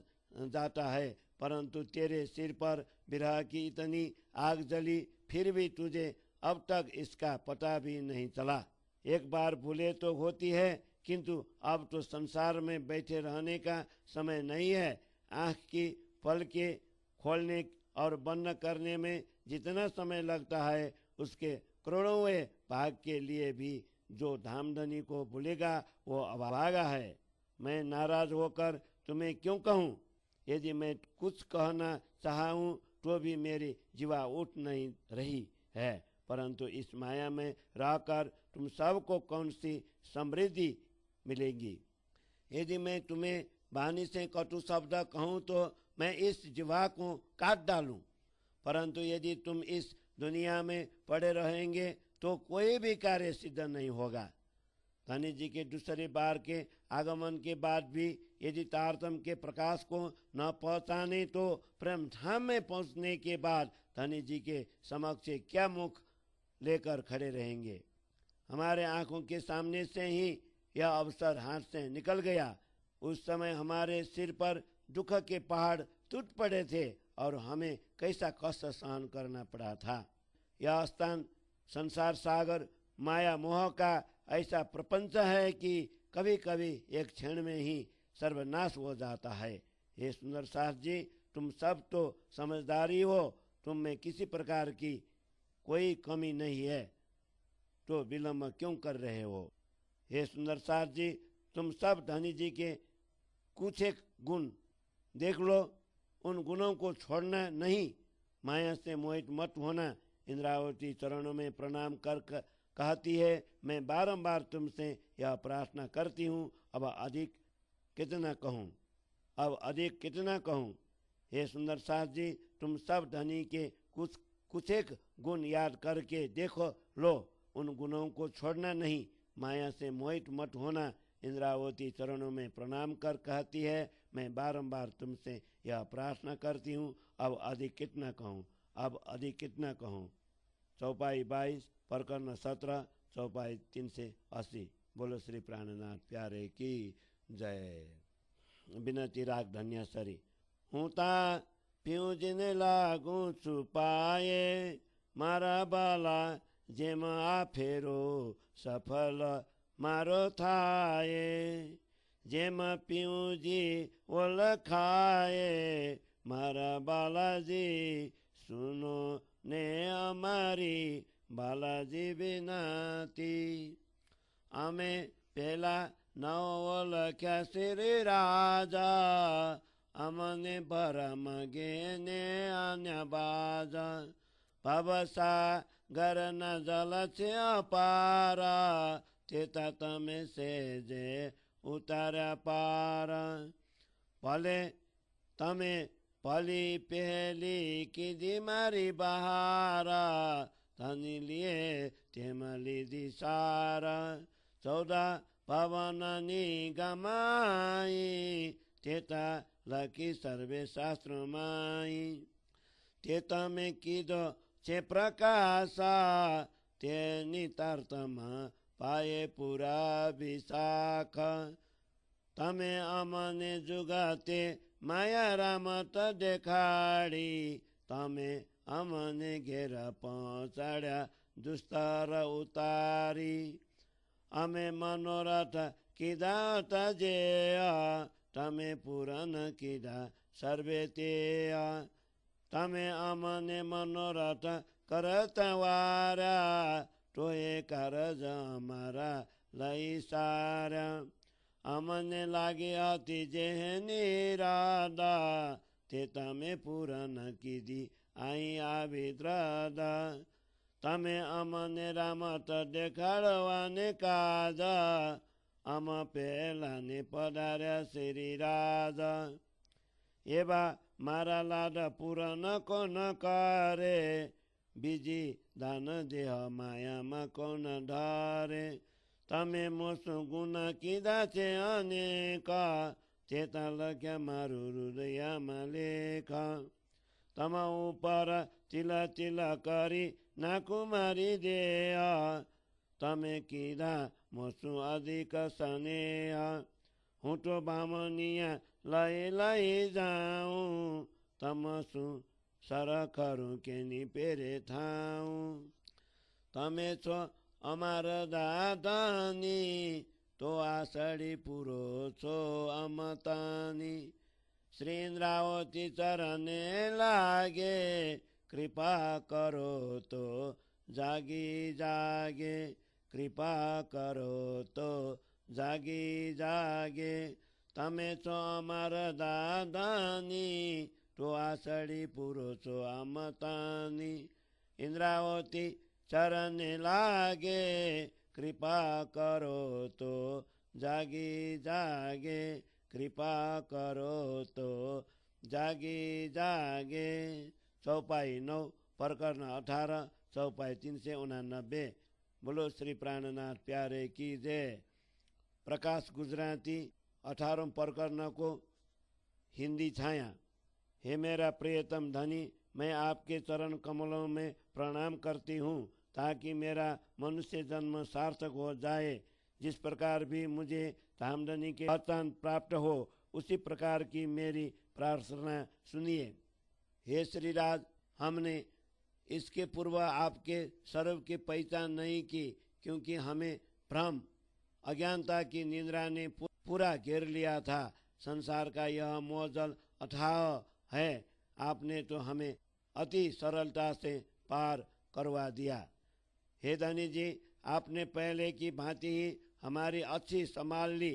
जाता है, परंतु तेरे सिर पर विरह की इतनी आग जली, फिर भी तुझे अब तक इसका पता भी नहीं चला। एक बार भूले तो होती है, किंतु अब तो संसार में बैठे रहने का समय नहीं है। आँख की पलकें खोलने और बंद करने में जितना समय लगता है, उसके करोड़ों भाग के लिए भी जो धामधनी को भूलेगा वो अभागा है। मैं नाराज होकर तुम्हें क्यों कहूँ? यदि मैं कुछ कहना चाहूँ तो भी मेरी जीवा उठ नहीं रही है, परंतु इस माया में रहकर तुम सबको कौन सी समृद्धि मिलेगी? यदि मैं तुम्हें वाणी से कटु शब्द कहूँ तो मैं इस जीवा को काट डालूं, परंतु यदि तुम इस दुनिया में पड़े रहेंगे तो कोई भी कार्य सिद्ध नहीं होगा। धनी जी के दूसरे बार के आगमन के बाद भी यदि तारतम के प्रकाश को न पहचाने तो प्रेम धाम में पहुंचने के बाद धनी जी के समक्ष क्या मुख लेकर खड़े रहेंगे? हमारे आंखों के सामने से ही यह अवसर हाथ से निकल गया। उस समय हमारे सिर पर दुख के पहाड़ टूट पड़े थे और हमें कैसा कष्ट सहन करना पड़ा था। यह स्थान संसार सागर माया मोह का ऐसा प्रपंच है कि कभी कभी एक क्षण में ही सर्वनाश हो जाता है। हे सुंदर साथ जी, तुम सब तो समझदारी हो, तुम में किसी प्रकार की कोई कमी नहीं है, तो विलम्ब क्यों कर रहे हो? हे सुंदर साथ जी, तुम सब धनी जी के कुछ एक गुण देख लो, उन गुणों को छोड़ना नहीं। माया से मोहित मत होना। इंद्रावती चरणों में प्रणाम कर कहती है, मैं बारंबार तुमसे यह प्रार्थना करती हूँ, अब अधिक कितना कहूँ? अब अधिक कितना कहूँ? हे सुंदर साथ जी, तुम सब धनी के कुछ एक गुण याद करके देखो लो, उन गुणों को छोड़ना नहीं। माया से मोहित मत होना। इंद्रावती चरणों में प्रणाम कर कहती है, मैं बारंबार तुमसे यह प्रार्थना करती हूँ, अब अधिक कितना कहूँ? अब अधिक कितना कहूँ? चौपाई 22 प्रकरण 17 चौपाई 380। बोलो श्री प्राणनाथ प्यारे की जय। बिनती राग धन्य सरी। हूँ ता पीऊँ लागू छुपाए, मारा बाला जेम आ फेरो सफल मारो थाए। जेम पीऊँ जी ओल खाए, मारा बालाजी सुनो ने अमारी बालाजी विनती। आमे पेला नव लख्या श्री राजा, अमने भरम गेने अन्य बाजा। भवसा गर न जल से अपारा, तेता तमे से जे उतार पार। भले तमे पली पहली की दी मारी बहारा, धनी लिए तेमली दी सारा। 14 પવનની ગમાઈ તેતા લખી સર્વે શાસ્ત્રોમાઈ. તે તમે કીધો છે પ્રકાશ તેની તાર્તમાં પાયે પૂરા વિશાખ. તમે અમને જુગાતે માયા રામત દેખાડી. તમે અમને ઘેર પહોંચાડ્યા દુસ્તર ઉતારી. અમે મનોરથ કીધા હતા જે તમે પૂરન કીધા સર્વે તે. તમે અમને મનોરથ કરતા વાર્યા તોય કારજ અમારા લઈ સાર્યા. અમને લાગી હતી જેની રાધા તે તમે પૂરન કીધી અહીં આવી દ્રાદા. તમે અમને રામત દેખાડવાને કાદા અમ પહેલાને પધાર્યા શ્રી રાજા. એવા મારા લાડ પૂરન કોણ કરે બીજી દાન દેહ માયામાં કોણ ધારે. તમે મોસું ગુના કીધા છે અનેકા ચેતા લખ્યા મારું હૃદયમાં લેખા. તમા ઉપર ચીલા ચીલા કરી નાખું મારી દેહ. તમે કીધા મોસું અધિક સનેહ. હું તો બામનિયા લઈ જાઉં. તમ શું સરખરું કેની પેરે થાઉં. તમે છો અમાર દાદાની તો આષાઢી પૂરો છો અમતાની. શ્રી ઇન્દ્રાવતી ચરણે લાગે કૃપા કરો તો જાગી જાગે. કૃપા કરો તો જાગી જાગે. તમે છો અમાર દાદાની તો આષાઢી પૂરો છો અમતાની. ઇન્દ્રાવતી ચરણે લાગે કૃપા કરો તો જાગી જાગે. કૃપા કરો તો જાગી જાગે. ચૌપાઈ 9 પ્રકરણ 18 चौपाई 389. बोलो श्री प्राणनाथ प्यारे की जय. प्रकाश गुजराती 18 प्रकरण को हिंदी छाया. हे मेरा प्रियतम धनी, मैं आपके चरण कमलों में प्रणाम करती हूँ ताकि मेरा मनुष्य जन्म सार्थक हो जाए. जिस प्रकार भी मुझे धामधनी के पहचान प्राप्त हो उसी प्रकार की मेरी प्रार्थना सुनिए. हे श्रीराज, हमने इसके पूर्व आपके सर्व की पहचान नहीं की क्योंकि हमें भ्रम अज्ञानता की निद्रा ने पूरा घेर लिया था. संसार का यह मोहजल अथाह है. आपने तो हमें अति सरलता से पार करवा दिया. हे धनी जी, आपने पहले की भांति ही हमारी अच्छी संभाल ली.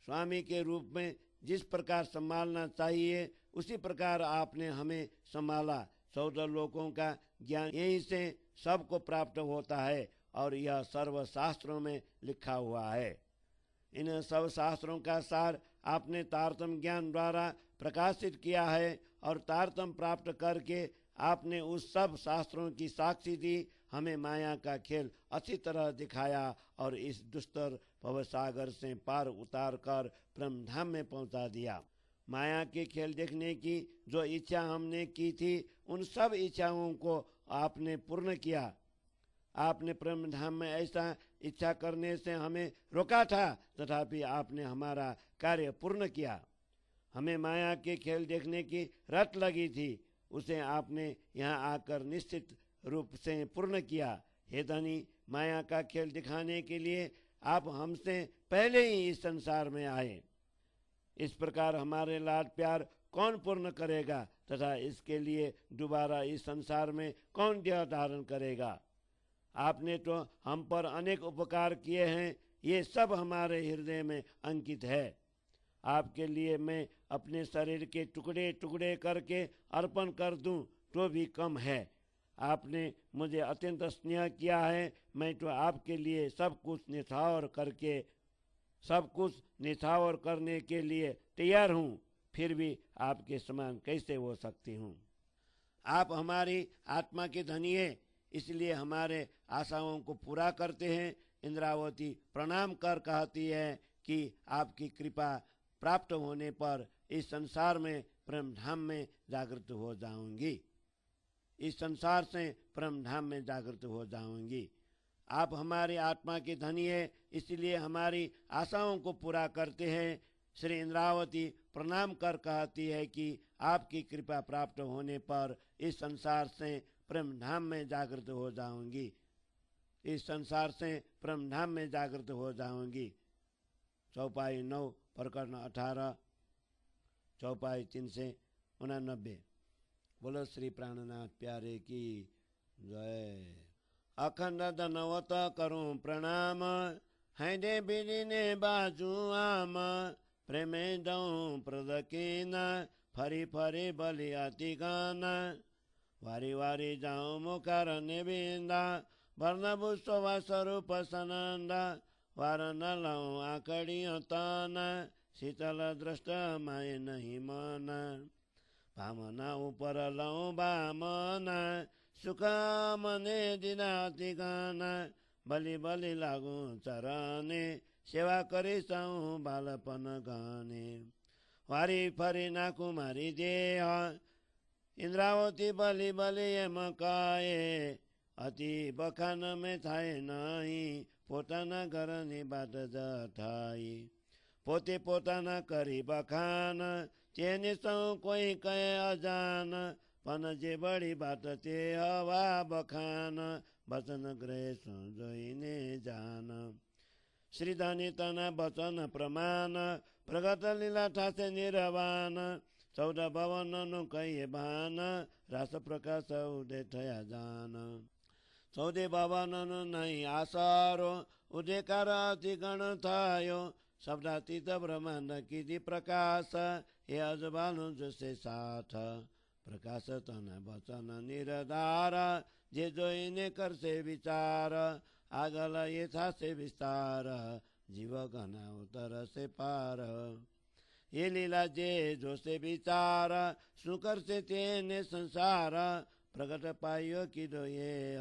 स्वामी के रूप में जिस प्रकार संभालना चाहिए उसी प्रकार आपने हमें संभाला. 14 लोकों का ज्ञान यहीं से सबको प्राप्त होता है और यह सर्व शास्त्रों में लिखा हुआ है. इन सब शास्त्रों का सार आपने तारतम ज्ञान द्वारा प्रकाशित किया है और तारतम प्राप्त करके आपने उस सब शास्त्रों की साक्षी दी. हमें माया का खेल अच्छी तरह दिखाया और इस दुस्तर भवसागर से पार उतार कर ब्रह्मधाम में पहुंचा दिया. माया के खेल देखने की जो इच्छा हमने की थी उन सब इच्छाओं को आपने पूर्ण किया. आपने ब्रह्मधाम में ऐसा इच्छा करने से हमें रोका था, तथापि आपने हमारा कार्य पूर्ण किया. हमें माया के खेल देखने की रट लगी थी, उसे आपने यहाँ आकर निश्चित रूप से पूर्ण किया. हे धनी, माया का खेल दिखाने के लिए आप हमसे पहले ही इस संसार में आए. इस प्रकार हमारे लाड प्यार कौन पूर्ण करेगा तथा इसके लिए दोबारा इस संसार में कौन देह धारण करेगा. आपने तो हम पर अनेक उपकार किए हैं, ये सब हमारे हृदय में अंकित है. आपके लिए मैं अपने शरीर के टुकड़े टुकड़े करके अर्पण कर दूं तो भी कम है. आपने मुझे अत्यंत स्नेह किया है. मैं तो आपके लिए सब कुछ निछावर करने के लिए तैयार हूँ, फिर भी आपके समान कैसे हो सकती हूँ. आप हमारी आत्मा के धनी हैं, इसलिए हमारे आशाओं को पूरा करते हैं. इंद्रावती प्रणाम कर कहती है कि आपकी कृपा प्राप्त होने पर इस संसार में परम धाम में जागृत हो जाऊंगी, इस संसार से परम धाम में जागृत हो जाऊंगी। आप हमारी आत्मा की धनी है, इसलिए हमारी आशाओं को पूरा करते हैं। श्री इंद्रावती प्रणाम कर कहती है कि आपकी कृपा प्राप्त होने पर इस संसार से परम धाम में जागृत हो जाऊंगी, इस संसार से परम धाम में जागृत हो जाऊंगी। चौपाई 9 प्रकरण 18 चौपाई 3 से 89। बोलो श्री प्राणनाथ प्यारे की जय। अखंड दनवत करूं प्रणाम, है दे बिने बाजू आम, प्रेमे दऊं प्रदकीन, फरी फरी बलि अति गान, वारी वारी जाऊं मुकार निबिंदा, वर्ण पुष्प स्वरूप सनंद, वार न लऊं आकड़ियों तान, शीतल दृष्ट माय नहीं मन, भामना ऊपर लऊं बामन, सुख मने दिनाति गान, बलि बलि लागू चरने, सेवा करी साऊं बालपन गाने, वारी फरी ना कुमारी देह, इंद्रावती बलि बलि एम काए, अति बखान में थाए नहीं, पोताना घरनी बात जठाई, पोते पोताना करी बखान, तेने सौ कोई कहे अजान, पन जे बड़ी बात ते हवा बखान, वचन ग्रह जोईने जान, श्रीधनी तना वचन प्रमाण, प्रगत लीला ठासे निरवान, 14 भवन नु कहिए भान, रास प्रकाश उदय थया जान, 14 भवन नु नहीं आसारो, उदयकार अति गण थायो, शब्दातीत ब्रह्मांड की प्रकाश, हे अजबानु जसे साथ, प्रकाश तन वचन निरधार, जे जोईने कर से विचार, आगल यथा से विस्तार, जीव घना उतर से पार, ये लीला जे जो से विचार, सुकर से तेने संसार, प्रकट पाइयो कि दो ये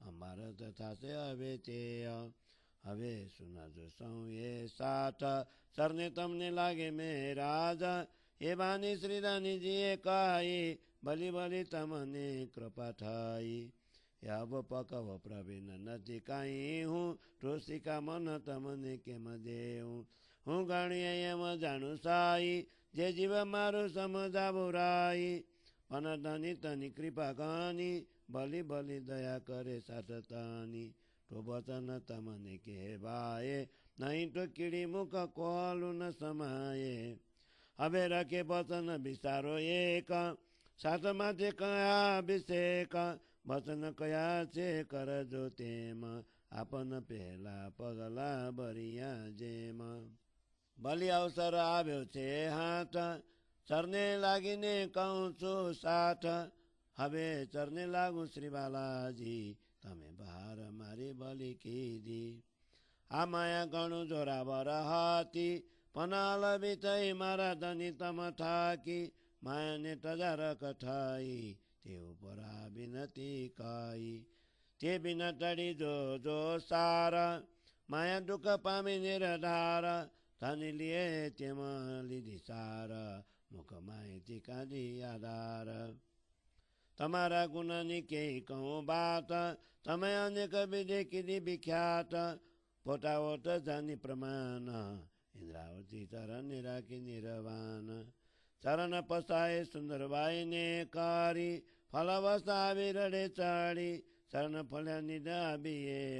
अमर तथा से अवे ते, हवे सुना जो सौ ये साथ, सरने तमने लागे में राजा, ये बानी श्रीदानी जी काई, बलि बलि तमने कृपा ठाई, याव पकव प्रवीण नदी काई हूँ, रोसिका मन तमने के मदे हूँ गणिय यम जानु साई, जे जीव मारो समझा बुराई, पन धनी तनी कृपा गानी, बलि बलि दया करे साततानी, तो वचन तमने के बाए, नहीं तो कीड़ी मुख कोलु न समाये, हवे रखे वचन विस्तारो एक, सात माथे कया अभिषेक, वचन कया से कर जो तेम, आपन पहला पगला बरिया जेम, बलि अवसर आव्यो छे हाथ, चरने लागिने कहूँ साथ, हवे चरने लागू श्री बालाजी, तमे बाहर मारी बलि की दी, आ माया गणु जोरा बर हाथी, पनाल बितई मारा धनी तम थाकी, माया ने तजार कठाई, ते उपरा बिनती काई, ते बिना टड़ी जो सारा, माया दुख पामी निरधार, धनी लिए तेम लिधि सार, मुख माहिती कादी आधार, तमारा गुण निके कहूँ बात, तमें अनेक विधि किधि विख्यात, पोटावोट जानी प्रमाण, इंद्रावती चरण निराकी निरवान, चरण पसाए सुंदर बाई ने कारी, फलवसा विरड़े चाड़ी, चरण फल निदा बिये,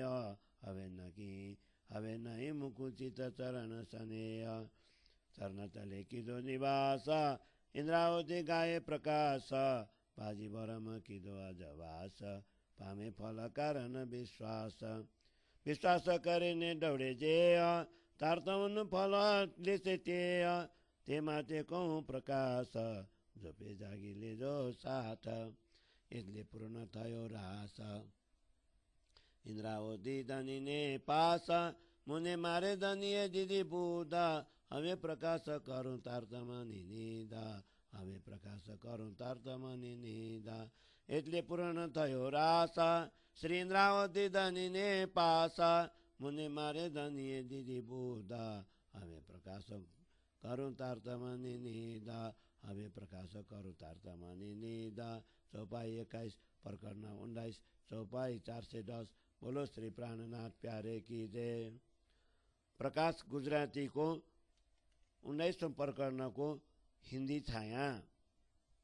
हवे नकी हवे नहीं मुकुचित चरण सनेय, चरण तले की दो निवास, इंद्रावती गाये प्रकाश, पाजी बरम की दो अजवास, पामे फल कारण विश्वास, विश्वास करे ने दौड़े जे, तारतवन फल लिसे ते माते कहूँ प्रकाश, जो पे जागी ले जो साथ, इसलिए पूर्ण थयो रास, इंद्रावती धनी ने पास, मुने मारे धनी दीदी बूदा, हमें प्रकाश करूं तारतमनी निदा, हमें प्रकाश करूं तारतमनी निदा, એટલે પૂર્ણ થયો રાસ, શ્રી ઇન્દ્રાવતી ધની ને પાસ, मुनि मारे धनिये दीदी बूदा हमें प्रकाश करूं तारतमनी निदा हमें प्रकाश करूं तारतमनी निदा। चौपाई 21 प्रकरण 19 चौपाई 410। बोलो श्री प्राणनाथ प्यारे की जय। प्रकाश गुजराती को 19वें प्रकरण को हिंदी छाया।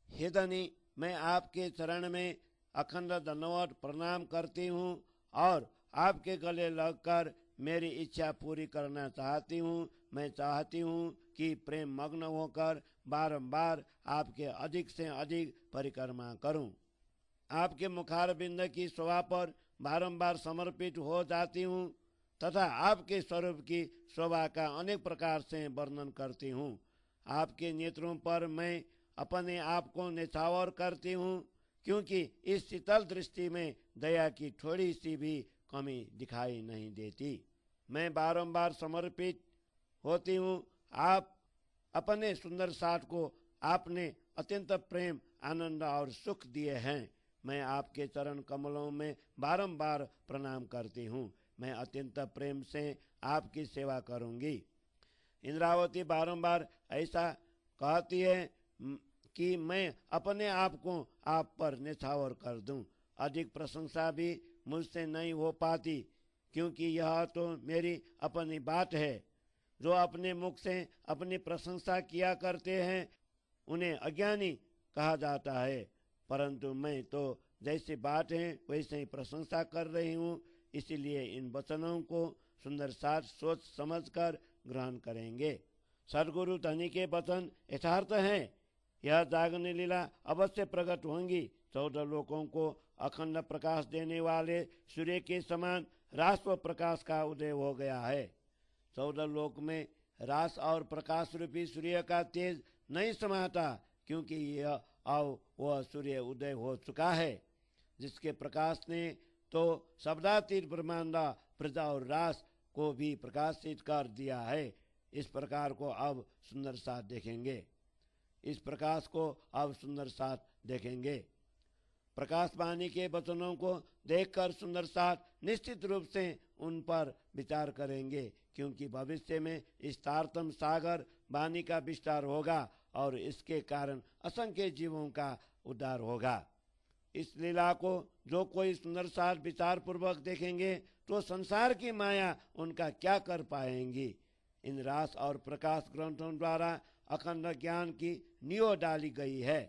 हे धनी, मैं आपके चरण में अखंड दंडवत प्रणाम करती हूँ और आपके गले लगकर मेरी इच्छा पूरी करना चाहती हूँ। मैं चाहती हूँ कि प्रेम मग्न होकर बारंबार आपके अधिक से अधिक परिक्रमा करूँ। आपके मुखारबिंद की शोभा पर बारंबार समर्पित हो जाती हूँ तथा आपके स्वरूप की शोभा का अनेक प्रकार से वर्णन करती हूँ। आपके नेत्रों पर मैं अपने आप को न्यौछावर करती हूँ, क्योंकि इस शीतल दृष्टि में दया की थोड़ी सी भी कमी दिखाई नहीं देती। मैं बारंबार समर्पित होती हूँ। आप अपने सुंदर साथ को आपने अत्यंत प्रेम, आनंद और सुख दिए हैं। मैं आपके चरण कमलों में बारंबार प्रणाम करती हूँ। मैं अत्यंत प्रेम से आपकी सेवा करूँगी। इंद्रावती बारंबार ऐसा कहती है कि मैं अपने आप को आप पर न्यौछावर कर दूं। अधिक प्रशंसा भी मुझसे नहीं हो पाती, क्योंकि यह तो मेरी अपनी बात है। जो अपने मुख से अपनी प्रशंसा किया करते हैं उन्हें अज्ञानी कहा जाता है, परंतु मैं तो जैसी बात है वैसे ही प्रशंसा कर रही हूँ। इसीलिए इन वचनों को सुंदर साथ सोच समझकर ग्रहण करेंगे। सदगुरु धनी के वचन यथार्थ हैं। यह जागनी लीला अवश्य प्रकट होंगी। 14 लोकों को अखंड प्रकाश देने वाले सूर्य के समान रास व प्रकाश का उदय हो गया है। 14 लोक में रास और प्रकाश रूपी सूर्य का तेज नहीं समाता, क्योंकि यह वह सूर्य उदय हो चुका है, जिसके प्रकाश ने तो शब्दातीत ब्रह्मांड, प्रजा और रास को भी प्रकाशित कर दिया है। इस प्रकार को अब सुंदर साथ देखेंगे। इस प्रकाश को अब सुंदर साथ देखेंगे। प्रकाशवाणी के वचनों को देखकर सुंदर साथ निश्चित रूप से उन पर विचार करेंगे, क्योंकि भविष्य में इस तारतम सागर वाणी का विस्तार होगा और इसके कारण असंख्य जीवों का उद्धार होगा। इस लीला को जो कोई सुंदर साथ विचार पूर्वक देखेंगे तो संसार की माया उनका क्या कर पाएंगी। इन रास और प्रकाश ग्रंथों द्वारा अखंड ज्ञान की नींव डाली गई है।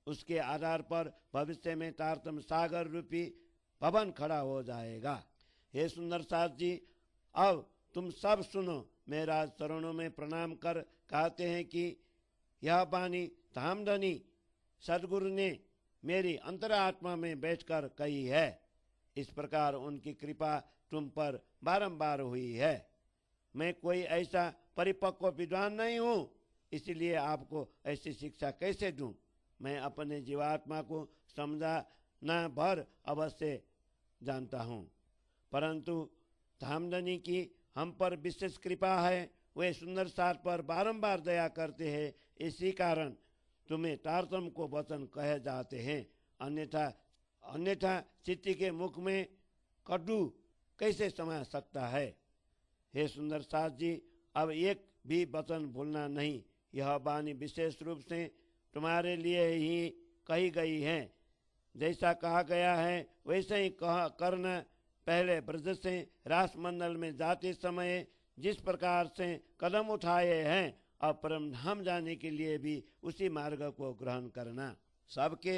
उसके आधार पर भविष्य में तारतम सागर रूपी भवन खड़ा हो जाएगा। हे सुंदर साथ जी, अब तुम सब सुनो। मेरा चरणों में प्रणाम कर कहते हैं कि यह वाणी धामधनी सदगुरु ने मेरी अंतरात्मा में बैठकर कही है। इस प्रकार उनकी कृपा तुम पर बारंबार हुई है। मैं कोई ऐसा परिपक्व विद्वान नहीं हूँ, इसलिए आपको ऐसी शिक्षा कैसे दूं। मैं अपने जीवात्मा को समझाना भर अवश्य जानता हूँ, परंतु धामधनी की हम पर विशेष कृपा है। वे सुंदर साथ पर बारंबार दया करते हैं, इसी कारण तुम्हें तारतम को वचन कहे जाते हैं। अन्यथा चित्ती के मुख में कद्दू कैसे समा सकता है। हे सुंदर साथ जी, अब एक भी वचन भूलना नहीं। यह वाणी विशेष रूप से तुम्हारे लिए ही कही गई है। जैसा कहा गया है वैसे ही करना। पहले ब्रज से रास मंडल में जाते समय जिस प्रकार से कदम उठाए हैं, अब परम धाम जाने के लिए भी उसी मार्ग को ग्रहण करना। सबके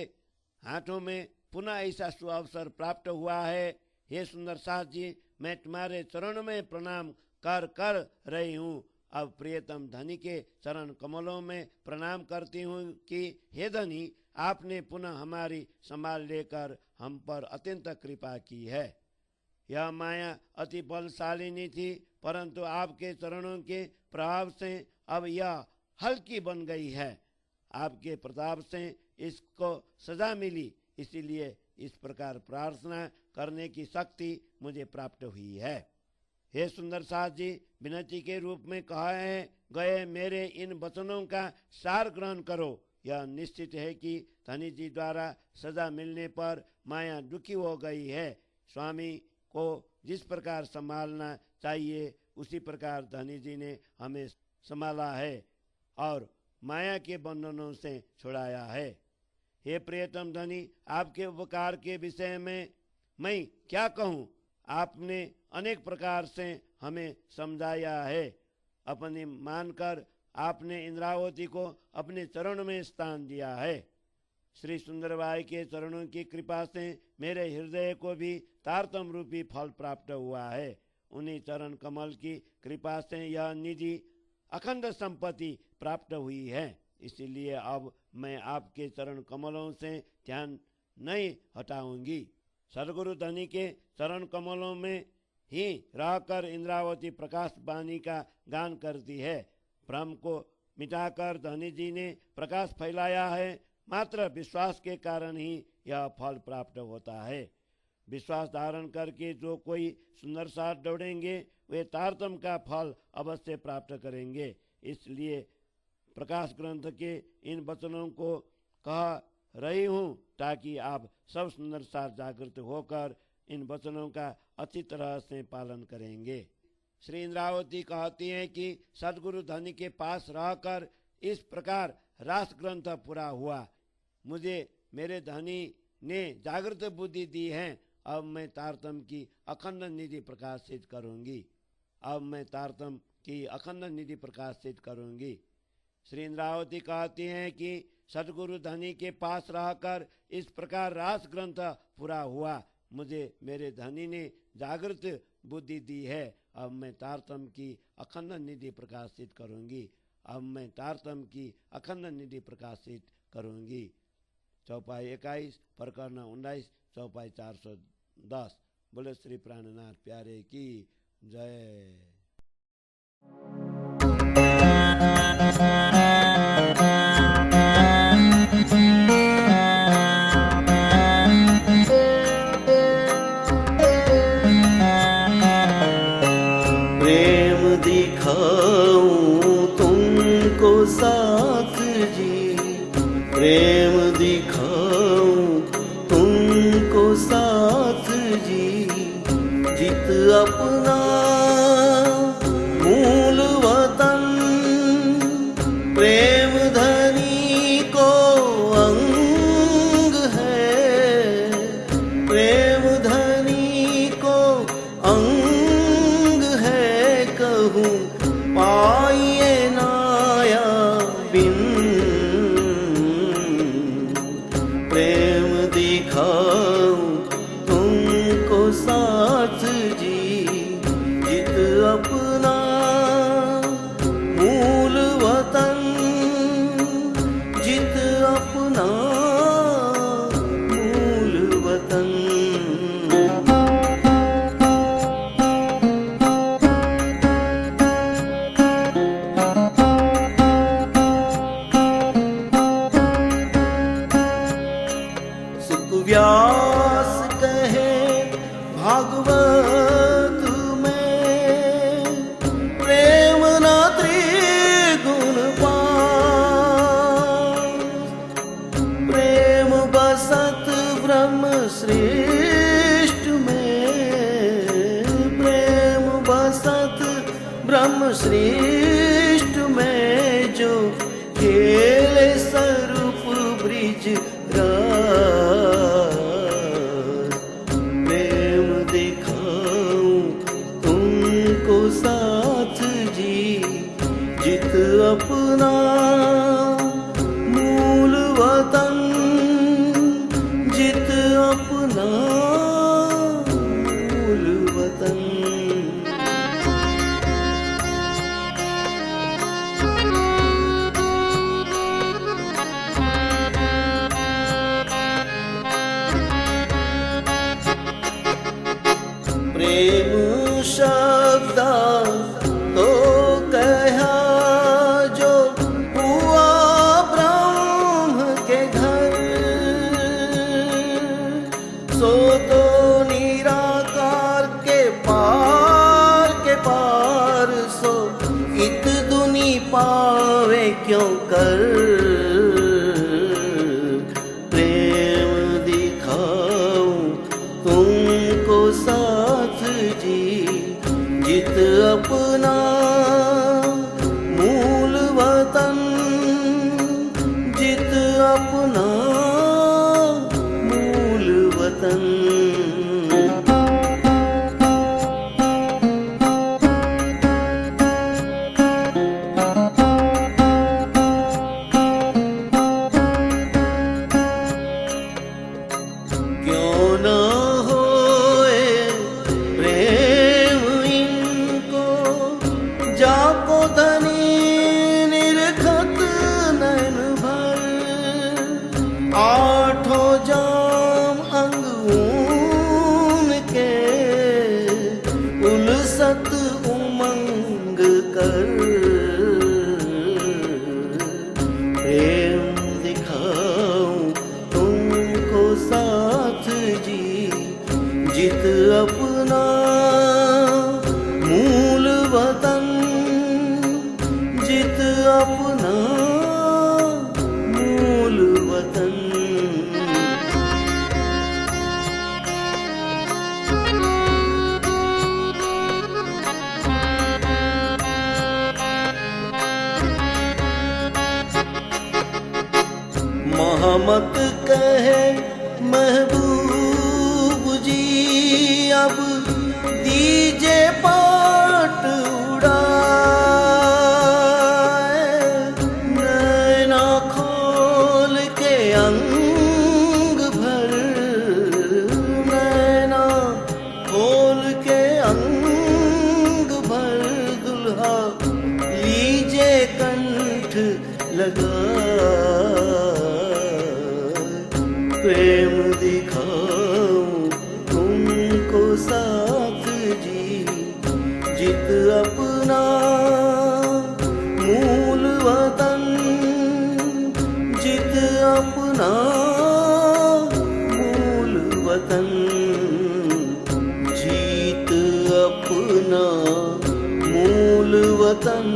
हाथों में पुनः ऐसा सुअवसर प्राप्त हुआ है। हे सुंदर साथ जी, मैं तुम्हारे चरणों में प्रणाम कर रही हूँ। अब प्रियतम धनी के चरण कमलों में प्रणाम करती हूँ कि हे धनी, आपने पुनः हमारी संभाल लेकर हम पर अत्यंत कृपा की है। यह माया अति बलशालिनी थी, परंतु आपके चरणों के प्रभाव से अब यह हल्की बन गई है। आपके प्रताप से इसको सजा मिली, इसीलिए इस प्रकार प्रार्थना करने की शक्ति मुझे प्राप्त हुई है। हे सुंदर साथ जी, विनती के रूप में कहे गए मेरे इन वचनों का सार ग्रहण करो। यह निश्चित है कि धनी जी द्वारा सजा मिलने पर माया दुखी हो गई है। स्वामी को जिस प्रकार संभालना चाहिए उसी प्रकार धनी जी ने हमें संभाला है और माया के बंधनों से छुड़ाया है। हे प्रियतम धनी, आपके उपकार के विषय में मैं क्या कहूँ। आपने अनेक प्रकार से हमें समझाया है। अपने मानकर आपने इंद्रावती को अपने चरणों में स्थान दिया है। श्री सुंदरबाई के चरणों की कृपा से मेरे हृदय को भी तारतम रूपी फल प्राप्त हुआ है। उन्हीं चरण कमल की कृपा से यह निधि अखंड संपत्ति प्राप्त हुई है। इसीलिए अब मैं आपके चरण कमलों से ध्यान नहीं हटाऊंगी। सदगुरु धनी के चरण कमलों में ही रहकर इंद्रावती प्रकाश वाणी का गान करती है। भ्रम को मिटाकर धनी जी ने प्रकाश फैलाया है। मात्र विश्वास के कारण ही यह फल प्राप्त होता है। विश्वास धारण करके जो कोई सुंदर साथ दौड़ेंगे वे तारतम का फल अवश्य प्राप्त करेंगे। इसलिए प्रकाश ग्रंथ के इन वचनों को कह रही हूँ ताकि आप सब सुंदर साथ जागृत होकर इन वचनों का अच्छी तरह से पालन करेंगे। श्री इंद्रावती कहती हैं कि सदगुरु धनी के पास रहकर इस प्रकार रास ग्रंथ पूरा हुआ। मुझे मेरे धनी ने जागृत बुद्धि दी है। अब मैं तारतम की अखंड निधि प्रकाशित करूंगी। अब मैं तारतम की अखंड निधि प्रकाशित करूंगी। श्री इंद्रावती कहती हैं कि सदगुरु धनी के पास रहकर इस प्रकार रास ग्रंथ पूरा हुआ। मुझे मेरे धनी ने जागृत बुद्धि दी है। अब मैं तारतम की अखंड निधि प्रकाशित करूंगी। अब मैं तारतम की अखंड निधि प्रकाशित करूंगी। चौपाई 21 प्रकरण 19 चौपाई 410। बोले श्री प्राणनाथ प्यारे की जय।
प्रेम दिखाऊं तुमको साथ जी, प्रेम दिखाऊं तुमको साथ जी। जित अपना मूल वतन, प्रेम धनी को अंग है। प्रेम धनी को अंग है, कहूँ पाइए नाया बिन। प्रेम दिखाऊं तुमको साथ जी, जित अपना मूल वतन, जित अपना मूल वतन। व्यास कहे भागवत में, प्रेम न त्रिगुण पास। प्रेम बसत ब्रह्म सृष्टि में, प्रेम बसत ब्रह्म सृष्टि में। जो खेले स्वरूप ब्रिज प्रेम दिखाऊं तुमको साथ जी, जित अपना मूल वतन, जित अपना मूल वतन। प्रेम शब्द तो कहा जो हुआ ब्रह्म के घर, सो तो निराकार के पार सो इत दुनी पावे क्यों कर। प्रेम दिखाऊं तुमको साथ जी, जित अपना मूल वतन, जित अपना मूल वतन। महमत कहे महबूब जी अब दीजे पाट उड़ाए, नैना खोल के अंग भर, नैना खोल के अंग भर दुल्हा लीजे कंठ लगा, प्रेम दिखाऊं तुमको साथ जी, जित अपना मूल वतन, जित अपना मूल वतन, जीत अपना मूल वतन।